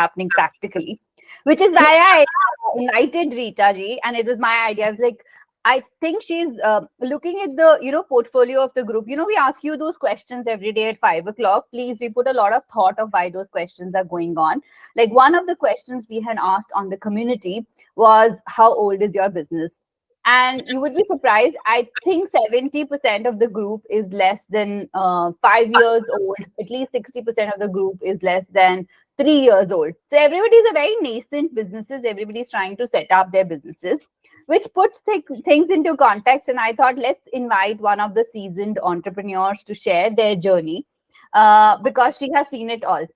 happening practically, which is why I invited Rita ji, and it was my idea. I was like, I think she's looking at the portfolio of the group. We ask you those questions every day at 5 o'clock. Please, we put a lot of thought of why those questions are going on. Like one of the questions we had asked on the community was, how old is your business? And you would be surprised. I think 70% of the group is less than 5 years old. At least 60% of the group is less than 3 years old. So everybody is a very nascent businesses. Everybody's trying to set up their businesses, which puts things into context. And I thought, let's invite one of the seasoned entrepreneurs to share their journey, because she has seen it all.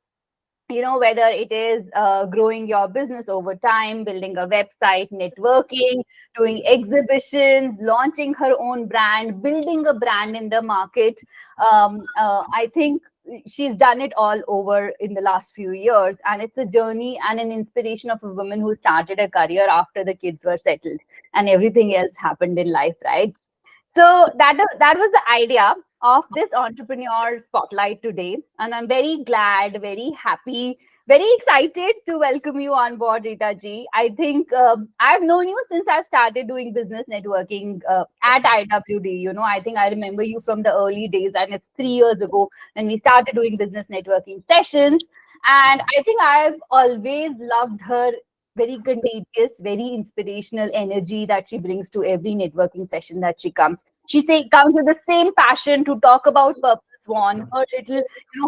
Whether it is growing your business over time, building a website, networking, doing exhibitions, launching her own brand, building a brand in the market. I think she's done it all over in the last few years. And it's a journey and an inspiration of a woman who started a career after the kids were settled and everything else happened in life, right? So that was the idea of this entrepreneur spotlight today, and I'm very glad, very happy, very excited to welcome you on board, Rita ji. I think I've known you since I've started doing business networking at IWD. I think I remember you from the early days, and it's 3 years ago when we started doing business networking sessions. And I think I've always loved her very contagious, very inspirational energy that she brings to every networking session that she comes. Comes with the same passion to talk about Purple Swan, her little,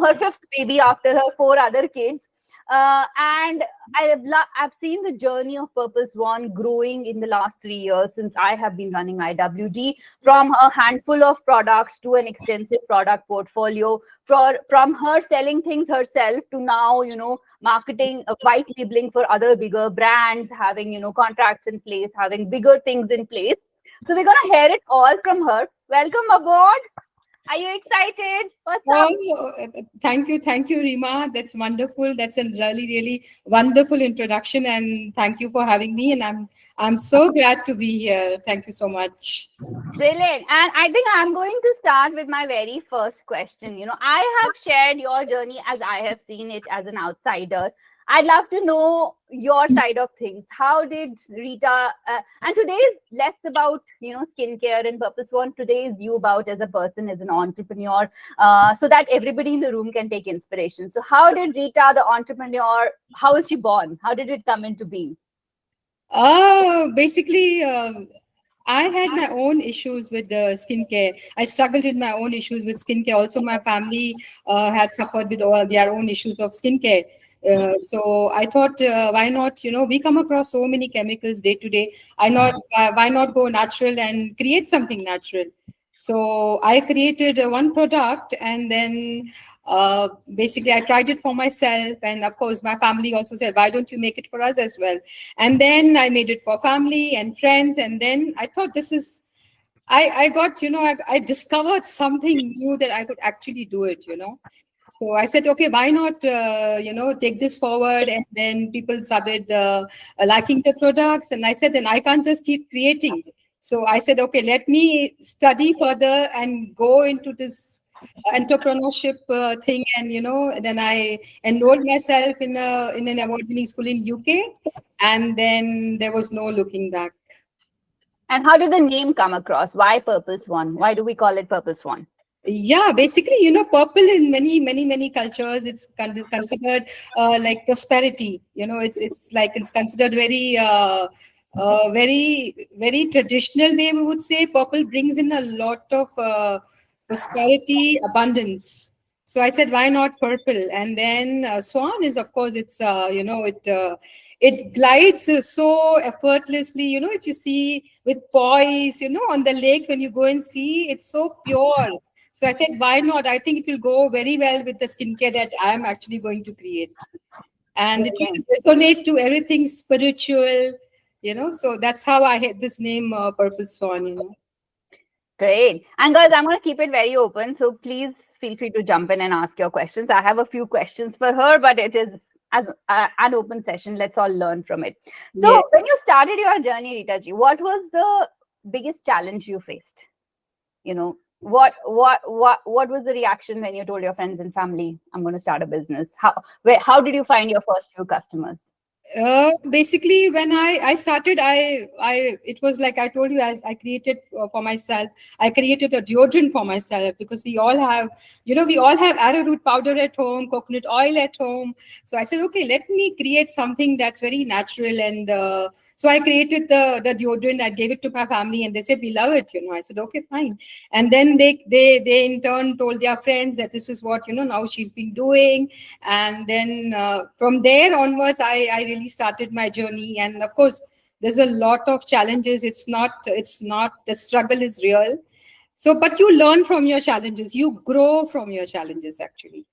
her fifth baby after her four other kids. And I've seen the journey of Purple Swan growing in the last 3 years since I have been running IWD, from a handful of products to an extensive product portfolio, from her selling things herself to now, marketing, white labeling for other bigger brands, having, contracts in place, having bigger things in place. So we're going to hear it all from her. Welcome aboard. Are you excited? What's up? Thank you, Rima. That's wonderful. That's a really, really wonderful introduction, and thank you for having me. And I'm so glad to be here. Thank you so much. Brilliant. And I think I'm going to start with my very first question. I have shared your journey as I have seen it as an outsider. I'd love to know your side of things. How did Rita, and today is less about, skincare and Purple Swan. Today is you about as a person, as an entrepreneur, so that everybody in the room can take inspiration. So how did Rita, the entrepreneur, how was she born? How did it come into being? Basically, I had my own issues with skincare. I struggled with my own issues with skincare. Also, my family had suffered with all their own issues of skincare. So I thought, why not? We come across so many chemicals day to day. Why not go natural and create something natural? So I created one product, and then basically I tried it for myself, and of course my family also said, why don't you make it for us as well? And then I made it for family and friends, and then I thought, I got, I discovered something new that I could actually do it. So I said, okay, why not, take this forward? And then people started liking the products. And I said, then I can't just keep creating. So I said, okay, let me study further and go into this entrepreneurship thing. And, then I enrolled myself in an award-winning school in UK. And then there was no looking back. And how did the name come across? Why Purple Swan? Why do we call it Purple Swan? Yeah, basically, purple in many cultures, it's considered like prosperity. It's considered very very traditional way, we would say. Purple brings in a lot of prosperity, abundance. So I said, why not purple? And then swan is, of course, it's it glides so effortlessly. If you see with poise, on the lake when you go and see, it's so pure. So I said, why not? I think it will go very well with the skincare that I'm actually going to create. And it will resonate to everything spiritual, So that's how I had this name, Purple Swan, Great. And guys, I'm going to keep it very open. So please feel free to jump in and ask your questions. I have a few questions for her, but it is as an open session. Let's all learn from it. So when you started your journey, Rita ji, what was the biggest challenge you faced? What was the reaction when you told your friends and family, I'm going to start a business? How did you find your first few customers? Basically, when I started, I it was like I told you, I created for myself. I created a deodorant for myself because we all have, we all have arrowroot powder at home, coconut oil at home. So I said, okay, let me create something that's very natural, and so I created the deodorant. I gave it to my family, and they said we love it. I said okay, fine. And then they in turn told their friends that this is what now she's been doing, and then from there onwards I really started my journey. And of course there's a lot of challenges. It's not the struggle is real. So but you learn from your challenges, you grow from your challenges actually.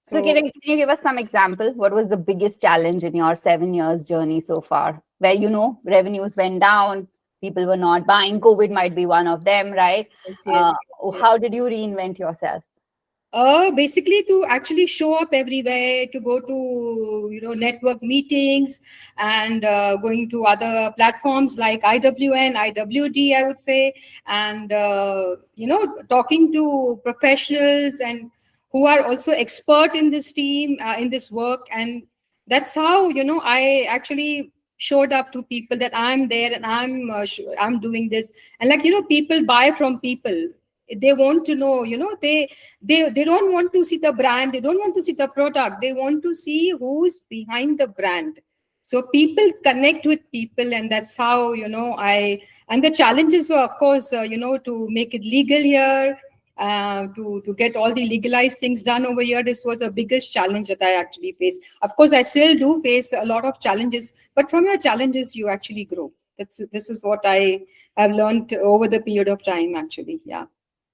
So So can you give us some example? What was the biggest challenge in your 7 years journey so far? Where revenues went down, people were not buying. COVID might be one of them, right? yes, Uh, yes, yes. how did you reinvent yourself? Basically to actually show up everywhere, to go to network meetings, and going to other platforms like IWD, I would say, and talking to professionals and who are also expert in this team, in this work. And that's how I actually showed up to people that I'm there, and I'm doing this. And like people buy from people. They want to know, they don't want to see the brand, they don't want to see the product, they want to see who's behind the brand. So people connect with people, and that's how I. And the challenges were, of course, to make it legal here, to get all the legalized things done over here. This was the biggest challenge that I actually faced. Of course I still do face a lot of challenges, but from your challenges you actually grow. This is what I have learned over the period of time actually. Yeah.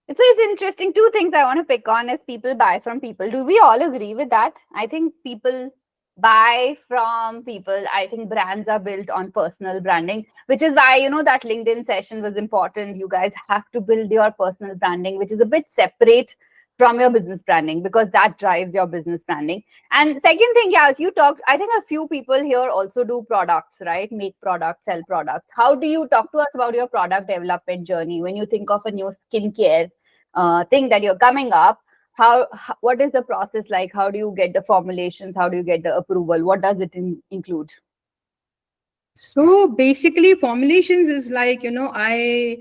It's interesting. Two things I want to pick on is people buy from people. Do we all agree with that? I think people buy from people. I think brands are built on personal branding, which is why, that LinkedIn session was important. You guys have to build your personal branding, which is a bit separate from your business branding because that drives your business branding. And second thing, yeah, as you talked, I think a few people here also do products, right? Make products, sell products. How do you talk to us about your product development journey when you think of a new skincare thing that you're coming up? What is the process like? How do you get the formulations? How do you get the approval? What does it include? So basically, formulations is like I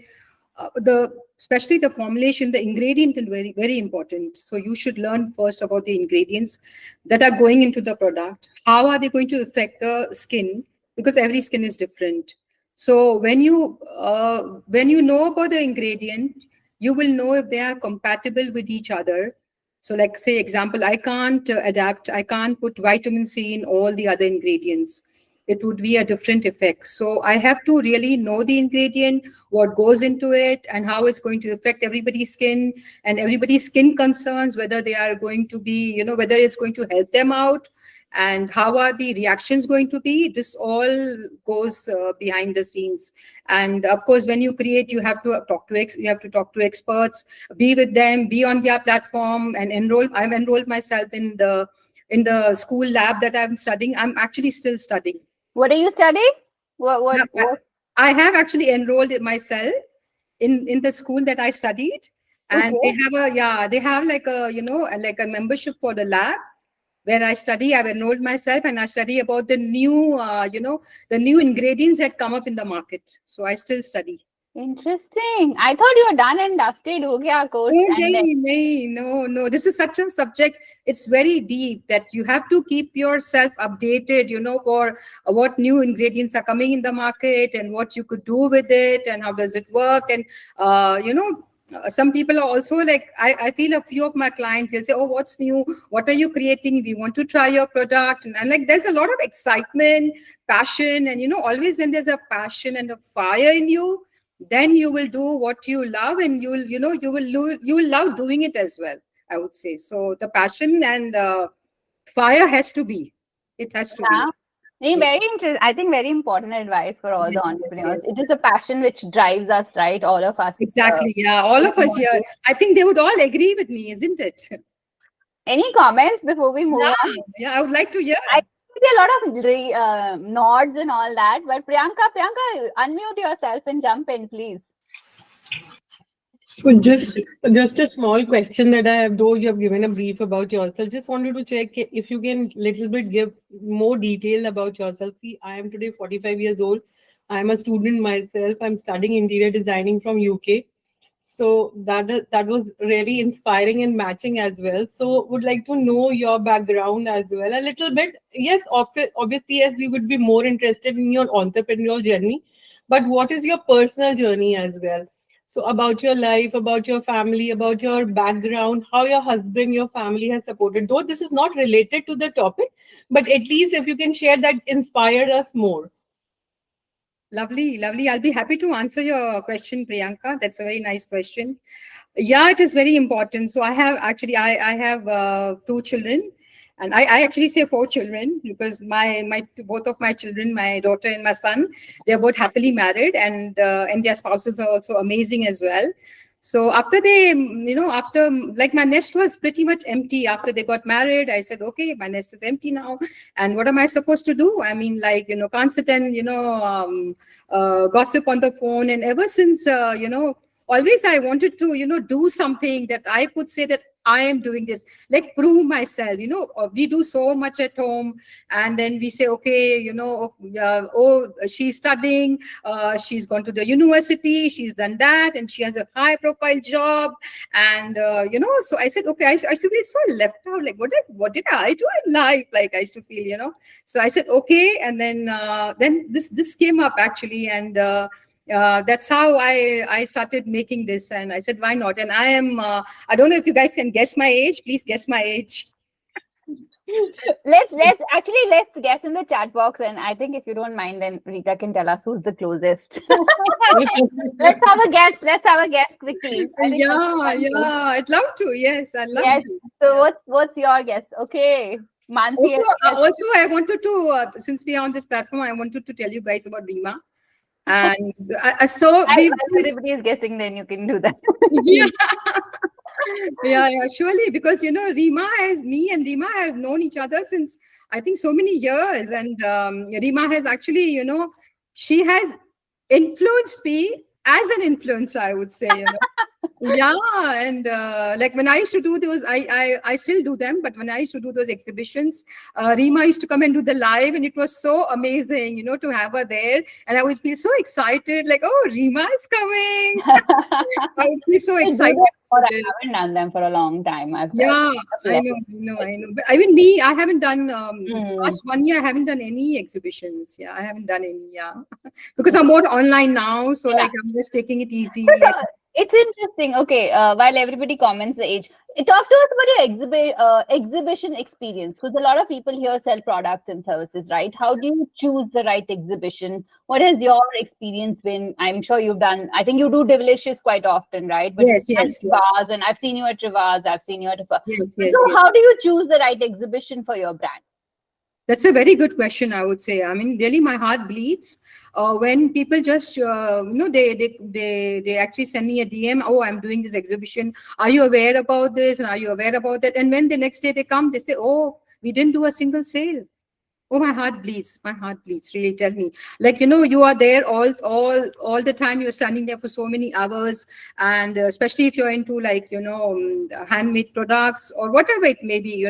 the especially the formulation, the ingredient is very very important. So you should learn first about the ingredients that are going into the product. How are they going to affect the skin? Because every skin is different. So when you know about the ingredient, you will know if they are compatible with each other. So like say example, I can't adapt. I can't put vitamin C in all the other ingredients. It would be a different effect. So I have to really know the ingredient, what goes into it, and how it's going to affect everybody's skin and everybody's skin concerns, whether they are going to be, whether it's going to help them out, and how are the reactions going to be. This all goes behind the scenes. And of course, when you create, you have to you have to talk to experts, be with them, be on their platform, and enroll. I've enrolled myself in the school lab that I'm studying. I'm actually still studying. What are you studying? Yeah, What? I have actually enrolled myself in the school that I studied, and Okay. they have like a like a membership for the lab where I study. I've enrolled myself, and I study about the new the new ingredients that come up in the market. So I still study. Interesting. I thought you were done and dusted. Ho gaya course, No, and then no, no. This is such a subject. It's very deep that you have to keep yourself updated, for what new ingredients are coming in the market and what you could do with it and how does it work. And, some people are also like, I feel a few of my clients, they'll say, oh, what's new? What are you creating? We want to try your product. And like, there's a lot of excitement, passion. And, always when there's a passion and a fire in you, then you will do what you love, and you will love doing it as well, I would say. So the passion and fire has to be, it has to be. yeah. Very Yes, interesting. I think very important advice for all yes, the yes, entrepreneurs. yes. It is a passion which drives us, right? All of us. Exactly, yeah, all of us here, I think they would all agree with me, isn't it? Any comments before we move on? Yeah, I would like to hear. I see a lot of nods and all that, but Priyanka, unmute yourself and jump in, please. So just a small question that I have, though you have given a brief about yourself, just wanted to check if you can little bit give more detail about yourself. See, I am today 45 years old. I am a student myself. I'm studying interior designing from UK. So that was really inspiring and matching as well. So would like to know your background as well a little bit. Yes, obviously, yes, we would be more interested in your entrepreneurial journey, but what is your personal journey as well? So about your life, about your family, about your background, how your husband, your family has supported. Though this is not related to the topic, but at least if you can share that inspired us more. Lovely, lovely. I'll be happy to answer your question, Priyanka. That's a very nice question. Yeah, it is very important. So I have actually, I have two children, and I actually say four children because my both of my children, my daughter and my son, they're both happily married, and their spouses are also amazing as well. So after they, after like my nest was pretty much empty after they got married, I said, okay, my nest is empty now, and what am I supposed to do? I mean, like can't sit and gossip on the phone. And ever since always I wanted to do something that I could say that I am doing this, like prove myself. We do so much at home, and then we say, okay, oh, she's studying, she's gone to the university, she's done that, and she has a high profile job. And so I said, okay, I used to feel so left out, like what did I do in life? Like I used to feel, so I said, okay. And then this came up actually, and that's how I started making this. And I said, why not? And I am I don't know if you guys can guess my age. Please guess my age. Let's guess in the chat box, and I think if you don't mind, then Rita can tell us who's the closest. Let's have a guess. Let's have a guess quickly. Yeah, I'd love to. Yes, I'd love to. So what's your guess? Okay. Mansi. Also, I wanted to, since we are on this platform, I wanted to tell you guys about Rima. And everybody is guessing, then you can do that. Yeah. Yeah, surely, because Rima have known each other since I think so many years, and Rima has actually she has influenced me as an influencer, I would say. Yeah, and like when I used to do those, I still do them, but when I used to do those exhibitions, Rima used to come and do the live, and it was so amazing, to have her there, and I would feel so excited, like, oh, Rima is coming. I would be so excited. I haven't done them for a long time. I know. But I mean, I haven't done last 1 year. I haven't done any exhibitions. Yeah, I haven't done any. Yeah, because I'm more online now, so like I'm just taking it easy. It's interesting. Okay, while everybody comments the age, talk to us about your exhibition experience, because a lot of people here sell products and services, right? How do you choose the right exhibition? What has your experience been? I'm sure you've done. I think you do Delicious quite often, right? But yes. Rivas, and I've seen you at Rivas. I've seen you at. Yes. So how do you choose the right exhibition for your brand? That's a very good question, I would say. I mean, really, my heart bleeds when people just, they actually send me a DM. Oh, I'm doing this exhibition. Are you aware about this? And are you aware about that? And when the next day they come, they say, oh, we didn't do a single sale. Oh, my heart bleeds. My heart bleeds. Really, tell me. Like, you are there all the time. You're standing there for so many hours. And especially if you're into like, handmade products or whatever it may be,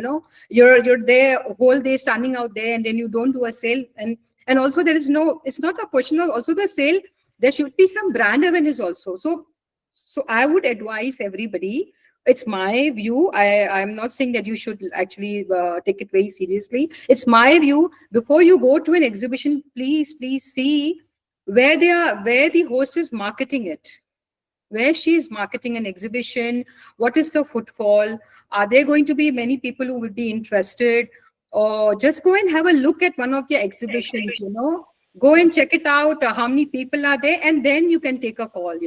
you're there whole day standing out there, and then you don't do a sale. And also it's not a question of also the sale. There should be some brand awareness also. So I would advise everybody. It's my view. I'm not saying that you should actually take it very seriously. It's my view. Before you go to an exhibition, please see where the host is marketing it, where she is marketing an exhibition. What is the footfall? Are there going to be many people who would be interested? Or just go and have a look at one of the exhibitions, go and check it out, how many people are there, and then you can take a call,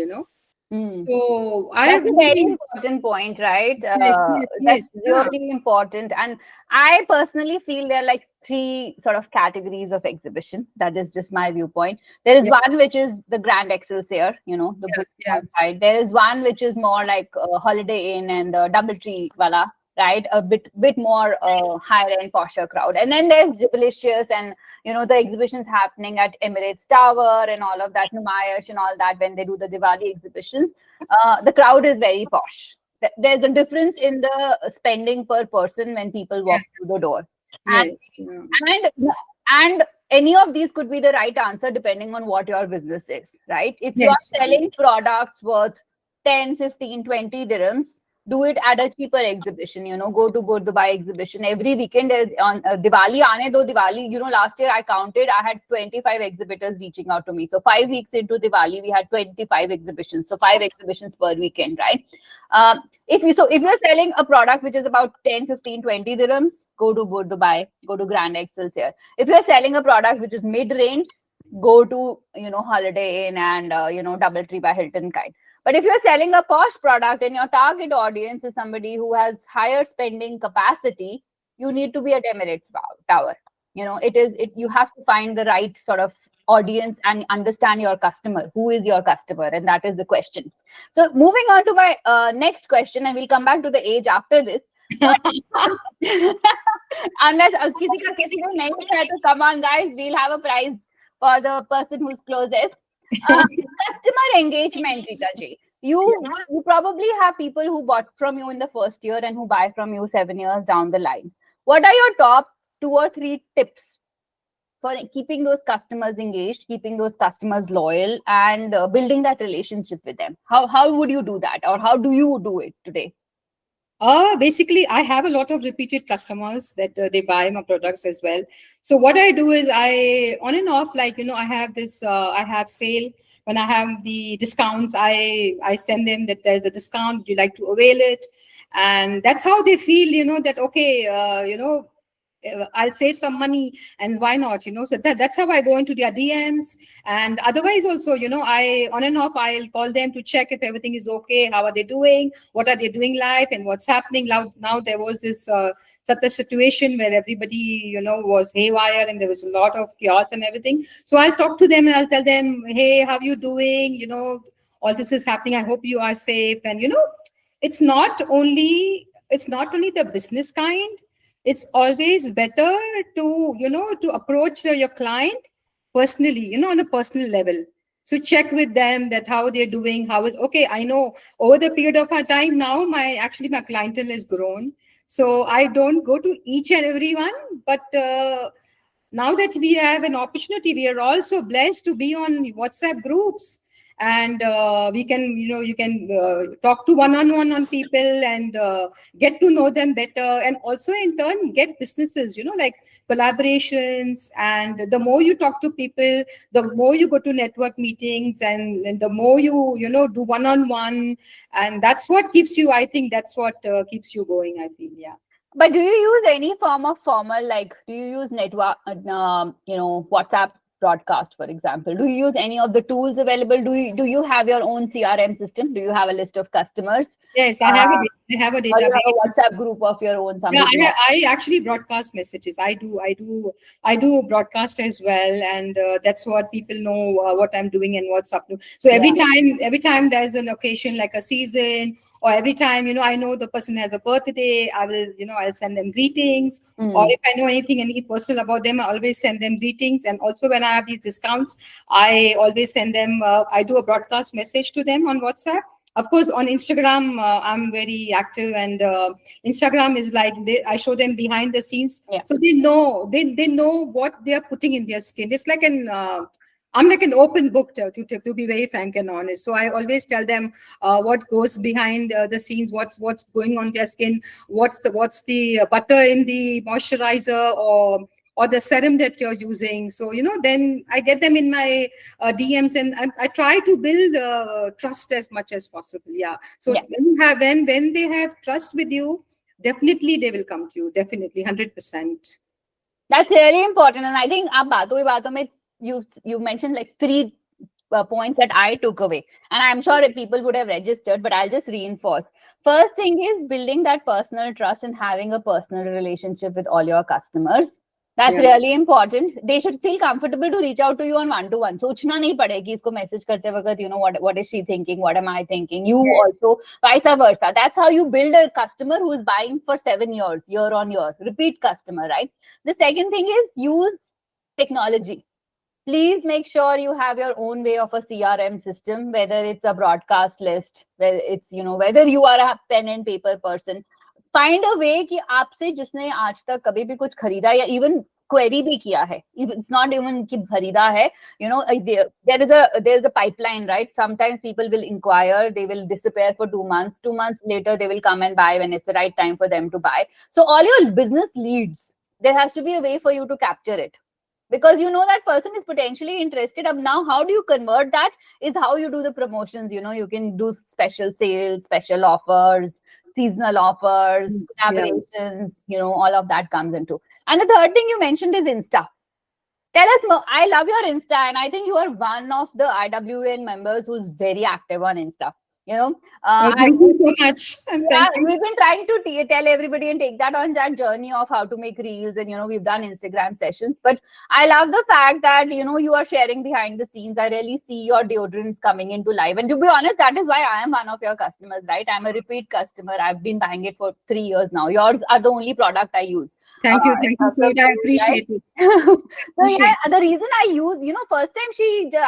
So that's a very important point, right? Yes, that's really important. And I personally feel there are like three sort of categories of exhibition. That is just my viewpoint. There is one which is the Grand Excelsior, the side. There is one which is more like Holiday Inn and the Doubletree Wala, right? A bit more higher end, posher crowd. And then there's Delicious, and the exhibitions happening at Emirates Tower and all of that, Numayash and all that. When they do the Diwali exhibitions, the crowd is very posh. There's a difference in the spending per person when people walk through the door. Yeah. And any of these could be the right answer depending on what your business is, right? If you Yes. are selling products worth 10, 15, 20 dirhams, do it at a cheaper exhibition. Go to Burj Dubai exhibition every weekend. On Diwali, aane do Diwali. Last year I counted, I had 25 exhibitors reaching out to me. So 5 weeks into Diwali, we had 25 exhibitions. So 5 exhibitions per weekend, right? If you're selling a product which is about 10, 15, 20 dirhams, go to Burj Dubai, go to Grand Excel here. If you're selling a product which is mid-range, go to Holiday Inn and Doubletree by Hilton kind. But if you're selling a posh product and your target audience is somebody who has higher spending capacity, you need to be at Emirates Tower. You have to find the right sort of audience and understand your customer. Who is your customer? And that is the question. So moving on to my next question, and we'll come back to the age after this. Unless kisi ko nahi hai, to come on guys, we'll have a prize for the person who's closest. Customer engagement, Rita ji. You probably have people who bought from you in the first year and who buy from you 7 years down the line. What are your top 2 or 3 tips for keeping those customers engaged, keeping those customers loyal, and building that relationship with them? How would you do that, or how do you do it today? Basically, I have a lot of repeated customers that they buy my products as well. So what I do is I on and off, like, I have this, I have sale. When I have the discounts, I send them that there's a discount. Would you like to avail it? And that's how they feel, that, okay, I'll save some money, and why not, so that's how I go into their DMs. And otherwise also, I on and off, I'll call them to check if everything is okay, how are they doing, what are they doing live, and what's happening now. There was this such a situation where everybody was haywire, and there was a lot of chaos and everything. So I'll talk to them and I'll tell them, hey, how are you doing, all this is happening, I hope you are safe. And it's not only the business kind. It's always better to approach your client personally, on a personal level. So check with them that how they're doing, okay, I know over the period of our time now, my clientele has grown. So I don't go to each and every one, but now that we have an opportunity, we are also blessed to be on WhatsApp groups. And we can, you can talk to one-on-one on people and get to know them better, and also in turn get businesses, like collaborations. And the more you talk to people, the more you go to network meetings, and the more you do one-on-one, and that's what keeps you. I think that's what keeps you going, I feel. Yeah. But do you use any form of formal, like, do you use network, WhatsApp broadcast, for example? Do you use any of the tools available? Do you have your own CRM system? Do you have a list of customers? Yes, I have a database. Or you have a WhatsApp group of your own? Yeah, I actually broadcast messages. I do broadcast as well, and that's what people know what I'm doing and what's up to. So every time there's an occasion like a season, or every time I know the person has a birthday, I will I'll send them greetings. Or if I know any personal about them, I always send them greetings. And also when I have these discounts, I always send them. I do a broadcast message to them on WhatsApp. Of course, on Instagram, I'm very active, and Instagram is like I show them behind the scenes, so they know what they are putting in their skin. It's like I'm like an open book to be very frank and honest. So I always tell them what goes behind the scenes, what's going on their skin, what's the butter in the moisturizer, or the serum that you're using. So, then I get them in my DMs, and I try to build trust as much as possible. Yeah. So when they have trust with you, definitely they will come to you. Definitely, 100%. That's really important. And I think you mentioned like 3 points that I took away. And I'm sure people would have registered, but I'll just reinforce. First thing is building that personal trust and having a personal relationship with all your customers. That's Yeah. really important. They should feel comfortable to reach out to you on one-to-one. सोचना नहीं पड़े कि इसको message करते वक्त, you know, what is she thinking? What am I thinking? You Yes. also, vice versa. That's how you build a customer who is buying for 7 years, year on year. Repeat customer, right? The second thing is use technology. Please make sure you have your own way of a CRM system, whether it's a broadcast list, whether it's, you know, whether you are a pen and paper person. Find a way कि आपसे जिसने आज तक कभी भी कुछ खरीदा या even query भी किया है, it's not even कि खरीदा है, you know, there is a pipeline, right? Sometimes people will inquire, they will disappear for 2 months. 2 months later, they will come and buy when it's the right time for them to buy. So all your business leads, there has to be a way for you to capture it, because you know that person is potentially interested. Of now, how do you convert that is how you do the promotions. You know, you can do special sales, special offers, seasonal offers, Yeah. collaborations, you know, all of that comes into. And the third thing you mentioned is Insta. Tell us more. I love your Insta, and I think you are one of the IWN members who's very active on Insta. You know, Thank you so much. And yeah, thank you. we've been trying to tell everybody and take that on that journey of how to make reels, and you know, we've done Instagram sessions. But I love the fact that you know you are sharing behind the scenes. I really see your deodorants coming into life, and to be honest, that is why I am one of your customers. Right, I'm a repeat customer. I've been buying it for 3 years now. Yours are the only product I use. Thank you so much. I appreciate it. So yeah, the reason I use, you know, first time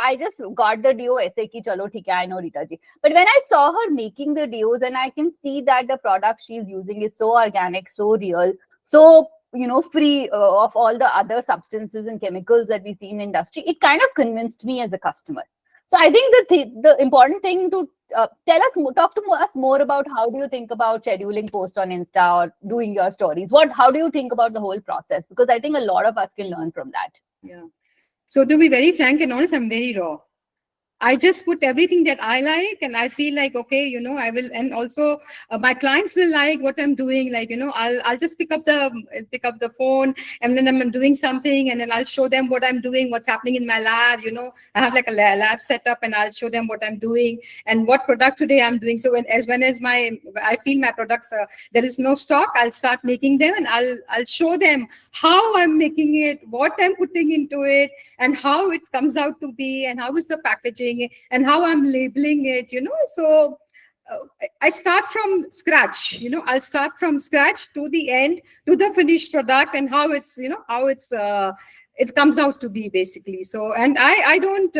I just got the deo ऐसे कि चलो ठीक है, I know Rita ji. But when I saw her making the deos, and I can see that the product she's using is so organic, so real, so you know, free of all the other substances and chemicals that we see in industry, it kind of convinced me as a customer. So I think the important thing to talk to us more about how do you think about scheduling posts on Insta or doing your stories? How do you think about the whole process? Because I think a lot of us can learn from that. Yeah. So to be very frank and honest, I'm very raw. I just put everything that I like, and I feel like, okay, you know, I will, and also my clients will like what I'm doing. Like, you know, I'll just pick up the phone, and then I'm doing something, and then I'll show them what I'm doing, what's happening in my lab. You know, I have like a lab set up, and I'll show them what I'm doing and what product today I'm doing. So when I feel my products, there is no stock, I'll start making them, and I'll show them how I'm making it, what I'm putting into it, and how it comes out to be, and how is the packaging, and how I'm labeling it, you know. So I start from scratch, you know. I'll start from scratch to the end, to the finished product, and how it's, you know, how it comes out to be, basically. So, and I don't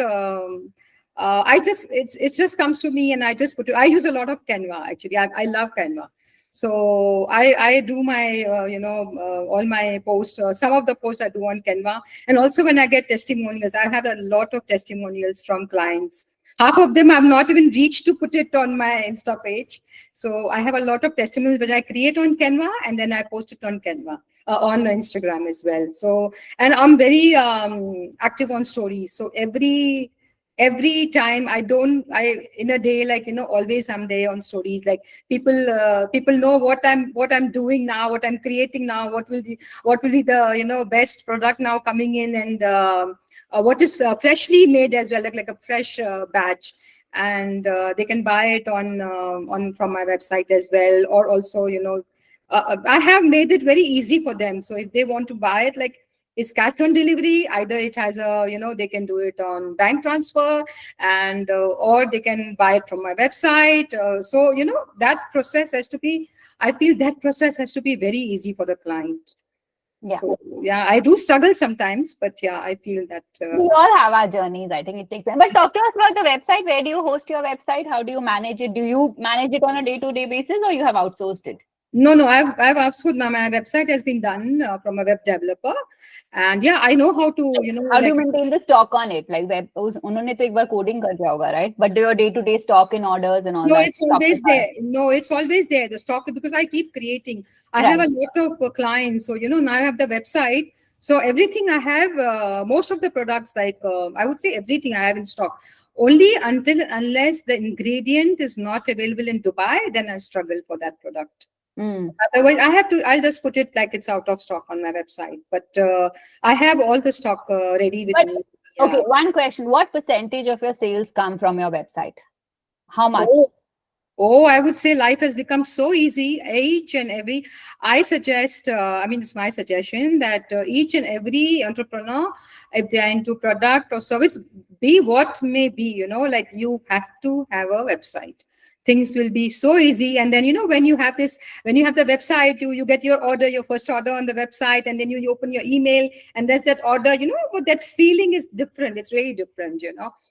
I just it just comes to me, and I just I use a lot of Canva, actually. I love Canva. So I do my all my posts, some of the posts I do on Canva. And also when I get testimonials, I have a lot of testimonials from clients. Half of them I've not even reached to put it on my Insta page. So I have a lot of testimonials which I create on Canva, and then I post it on Canva, on Instagram as well. So, and I'm very active on stories. So every time I in a day, like, you know, always I'm there on stories. Like people know what I'm doing now, what I'm creating now, what will be the, you know, best product now coming in, and what is freshly made as well, like a fresh batch. And they can buy it on from my website as well. Or also, you know, I have made it very easy for them. So if they want to buy it, like, it's cash on delivery. Either it has a, you know, they can do it on bank transfer, and or they can buy it from my website. So, you know, that process has to be, I feel that process has to be very easy for the client. Yeah. So yeah, I do struggle sometimes, but yeah, I feel that we all have our journeys. I think it takes time. But talk to us about the website. Where do you host your website? How do you manage it? Do you manage it on a day-to-day basis, or you have outsourced it? No, I've outsourced. My website has been done from a web developer, and yeah, I know how to, you know. How do you maintain the stock on it? Like उन्होंने तो एक बार coding कर दिया होगा, right? But do your day-to-day stock in orders and all No, that? it's always there. No, it's always there. The stock, because I keep creating. I have a lot of clients, so, you know, now I have the website. So everything I have, most of the products, like I would say everything I have in stock. Only unless the ingredient is not available in Dubai, then I struggle for that product. Otherwise, I'll just put it like it's out of stock on my website. But I have all the stock ready with me. Yeah. Okay, one question. What percentage of your sales come from your website? How much? Oh, I would say life has become so easy. I suggest, it's my suggestion that each and every entrepreneur, if they are into product or service, be what may be, like you have to have a website. Things will be so easy. And then, when you have the website, you get your first order on the website, and then you open your email and there's that order, but that feeling is different. It's really different.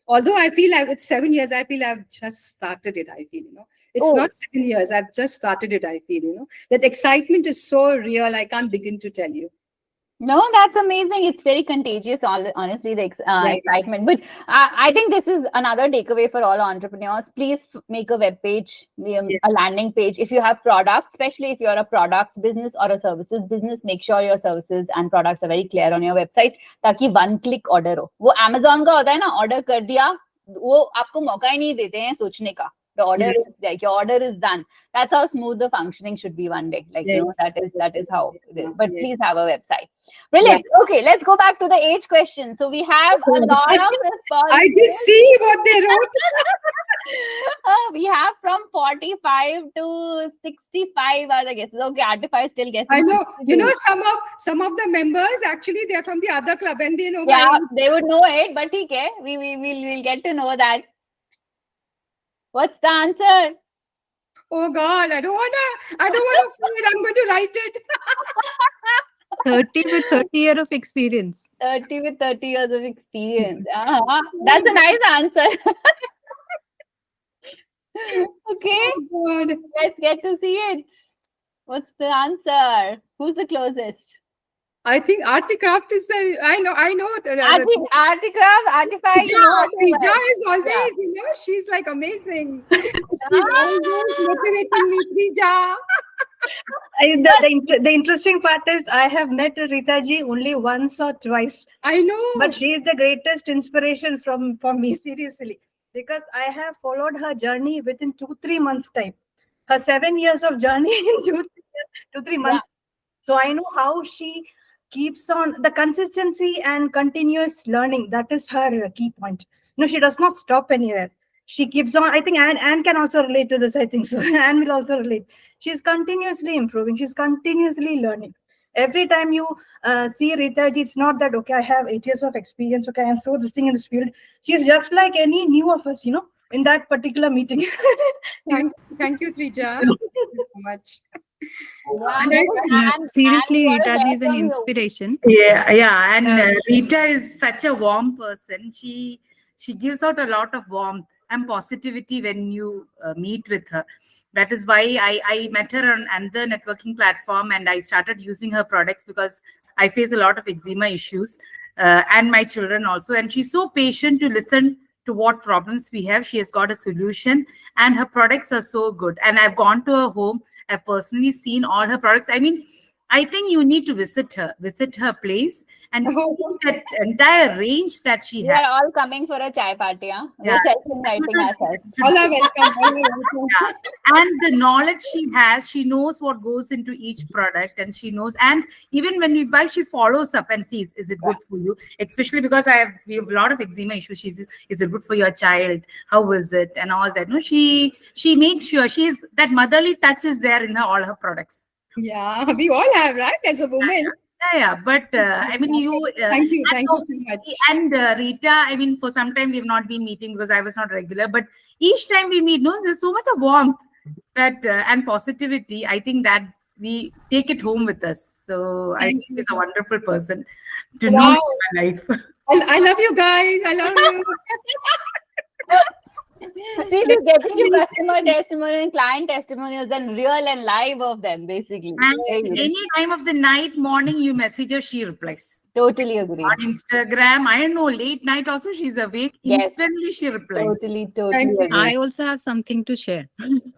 Although I feel like it's 7 years, I feel I've just started it. I feel. It's Oh, not 7 years. I've just started it. I feel. That excitement is so real. I can't begin to tell you. no, that's amazing. It's very contagious, honestly, the Right. excitement. But I think this is another takeaway for all entrepreneurs. Please make a web page, a Yes. landing page. If you have products, especially if you're a products business or a services business, make sure your services and products are very clear on your website, ताकि one click order हो. वो Amazon का होता है ना, order कर दिया, वो आपको मौका ही नहीं देते हैं सोचने का. The order is like your order is done. That's how smooth the functioning should be one day. Like Yes. that is how it is. But Yes. please have a website. Brilliant. Okay, let's go back to the age question. So we have a lot of responses. I did see what they wrote. We have from 45 to 65 are the guesses. Okay, Artify is still guessing. I know. 62. Some of the members actually they're from the other club and they know. Yeah, my age. they would know it, but okay, we'll get to know that. What's the answer? Oh God, I don't wanna say it. I'm going to write it. 30 with 30 years of experience. 30 with 30 years of experience. That's a nice answer. Okay, Oh God. let's get to see it. What's the answer? Who's the closest? I think Articraft is the. I know. Articraft, Artify. Rita is always, she's like amazing. She's always motivating me, Rita. The interesting part is I have met Rita ji only once or twice, I know. but she is the greatest inspiration for me, seriously, because I have followed her journey within 2-3 months time. Her 7 years of journey in 2-3 months. So I know how she keeps on the consistency and continuous learning. That is her key point. She does not stop anywhere. She keeps on. I think Anne can also relate to this. I think so. Anne will also relate. She's continuously improving. She's continuously learning. Every time you see Rita ji, it's not that, okay, I have 8 years of experience. Okay, I'm so this thing in this field. She's just like any new of us, in that particular meeting. Thank you, Trija. Thank you so much. Wow. And Seriously, Anne, we wanna Rita ji hear is an from you. inspiration. Yeah, and Rita is such a warm person. She gives out a lot of warmth and positivity when you meet with her. That is why I met her on the networking platform, and I started using her products because I face a lot of eczema issues and my children also. And she's so patient to listen to what problems we have. She has got a solution, and her products are so good. And I've gone to her home. I've personally seen all her products. I mean, I think you need to visit her place and see that entire range that she We has. are all coming for a chai party, huh? Yeah. We're self-inviting ourselves. all are welcome. All are welcome. Yeah. And the knowledge she has, she knows what goes into each product, and she knows. And even when we buy, she follows up and sees, is it good for you? Especially because we have a lot of eczema issues. Is it good for your child? How is it? And all that. No, she makes sure that motherly touch is there in all her products. Yeah, we all have, right? As a woman. Yeah. But I mean, you. Thank you so much. And Rita, I mean, for some time we've not been meeting because I was not regular. But each time we meet, there's so much of warmth that and positivity. I think that we take it home with us. So I think she's a wonderful person to know in my life. I love you guys. I love you. See, she's getting you customer testimonials and client testimonials and real and live of them, basically. And Very good. any time of the night, morning, you message her, she replies. Totally agree. On Instagram, I don't know, late night also, she's awake. Yes. Instantly, she replies. Totally Thank you. agree. I also have something to share.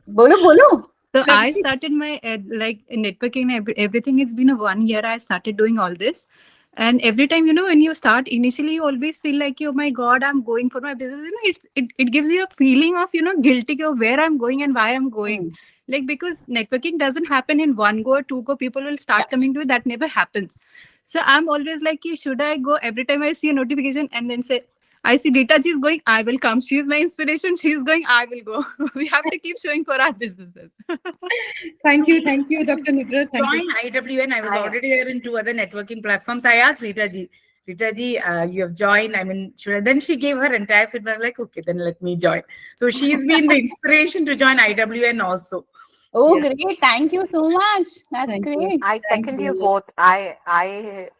Bolo. So I started my like networking, everything. It's been a 1 year. I started doing all this. And every time, when you start, initially, you always feel like, oh my God, I'm going for my business. It gives you a feeling of, guilty of where I'm going and why I'm going. Like, because networking doesn't happen in 1 go or 2 go. People will start coming to it. That never happens. So I'm always like, should I go every time I see a notification and then say, I see Rita ji is going, I will come. She is my inspiration. She is going, I will go. We have to keep showing for our businesses. Thank you, Dr. Nidra. Thank Join you. IWN. I was already there in 2 other networking platforms. I asked Rita ji, you have joined. I mean, sure. Then she gave her entire feedback. Like, okay, then let me join. So she's been the inspiration to join IWN also. Oh, Yeah. great. Thank you so much. That's Thank you. great. I Thank second you. you both. I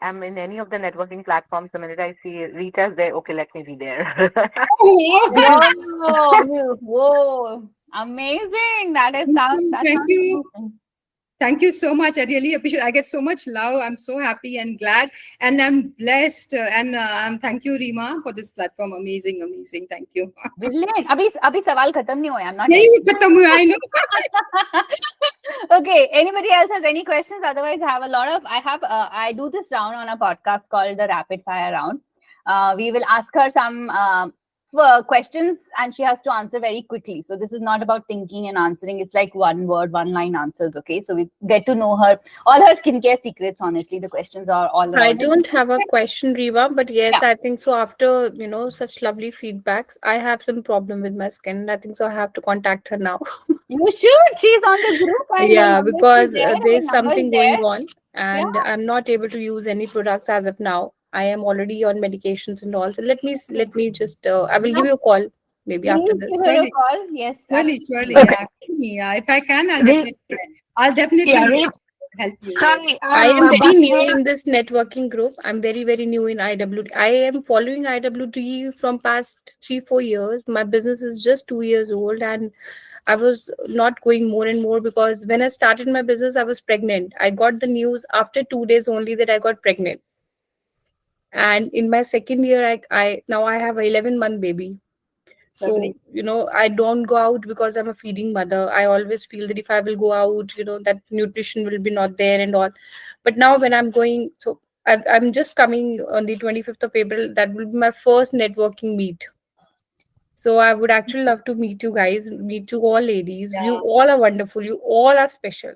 am in any of the networking platforms. The minute I see Rita's there, okay, let me be there. Whoa, whoa. Amazing. That is that Thank sounds you. amazing. Thank you so much. I really appreciate. I get so much love. I'm so happy and glad, and I'm blessed. Thank you, Rima, for this platform. Amazing, amazing. Thank you. Brilliant. अभी सवाल खत्म नहीं हुआ. I'm not नहीं, done. खत्म हुआ, I know. Okay. Anybody else has any questions? Otherwise, I do this round on a podcast called the Rapid Fire Round. We will ask her some questions and she has to answer very quickly. So this is not about thinking and answering. It's like one word, one line answers. Okay. So we get to know her, all her skincare secrets. Honestly, the questions are all around. I don't have a question, Riva, but yes, Yeah. I think so. After such lovely feedbacks, I have some problem with my skin. I think so. I have to contact her now. You should. She's on the group. And Yeah, her number is because there, her there's number is something there. going on, and I'm not able to use any products as of now. I am already on medications and all. So let me just. I will give you a call maybe after Please this. give her a call. Yes. Surely. Okay. Yeah. If I can, I'll definitely help you. Sorry, I am very but new in this networking group. I'm very, very new in IWD. I am following IWD from past 3-4 years. My business is just 2 years old, and I was not going more and more because when I started my business, I was pregnant. I got the news after 2 days only that I got pregnant. And in my second year, I now I have an 11-month baby. So, I don't go out because I'm a feeding mother. I always feel that if I will go out, that nutrition will be not there and all. But now when I'm going, so I'm just coming on the 25th of April. That will be my first networking meet. So I would actually love to meet you guys, meet you all ladies. Yeah. You all are wonderful. You all are special.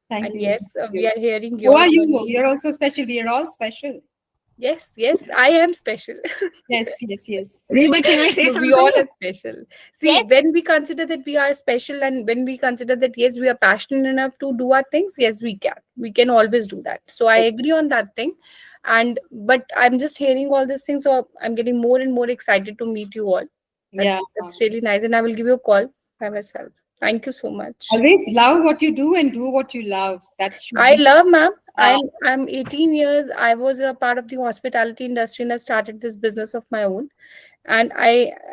Thank And you. yes, we are hearing Who your are you? journey. You're also special. We are all special. Yes, I am special. Yes. Rima, can I say No, something? we all are special. See, Yes. when we consider that we are special and when we consider that, yes, we are passionate enough to do our things, yes, we can. We can always do that. So I agree on that thing. But I'm just hearing all these things. So I'm getting more and more excited to meet you all. That's really nice. And I will give you a call by myself. Thank you so much. Always love what you do and do what you love. That should I be. love, ma'am. I'm 18 years. I was a part of the hospitality industry and I started this business of my own. And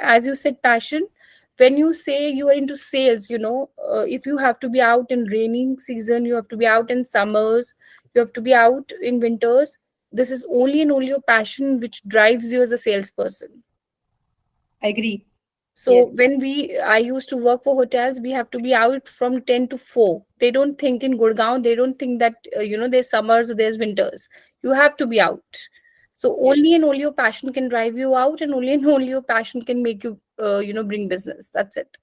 as you said, passion. When you say you are into sales, if you have to be out in raining season, you have to be out in summers, you have to be out in winters. This is only and only your passion which drives you as a salesperson. I agree. So Yes. I used to work for hotels, we have to be out from 10 to 4. They don't think in Gurgaon, they don't think that, there's summers or there's winters. You have to be out. So only and only your passion can drive you out and only your passion can make you, bring business. That's it.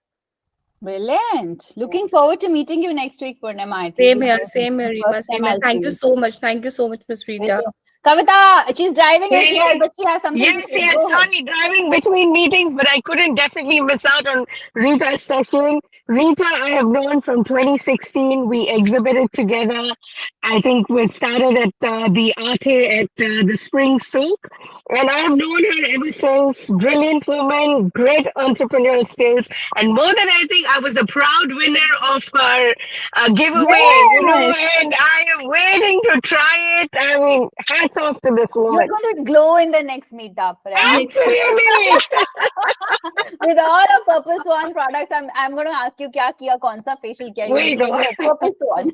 Brilliant. Looking forward to meeting you next week, Purnima. Same here, Rima. First Same time here. I'll Thank see you so much. Thank you so much, Miss Rita. Kavita, she's driving as Yes, well, but she has something to say. yes. Go ahead. Sorry, driving between meetings, but I couldn't definitely miss out on Rita's session. Rita, I have known from 2016. We exhibited together. I think we started at the Arte at the Spring Souk. And I have known her ever since. Brilliant woman, great entrepreneurial skills. And more than anything, I was the proud winner of her giveaway, and I am waiting to try it. I mean, hats off to this You're woman. going to glow in the next meetup, right? Absolutely. With all of Purple Swan products, I'm going to ask you, kya kiya, kaun sa facial kiya? Wait, Purple Swan.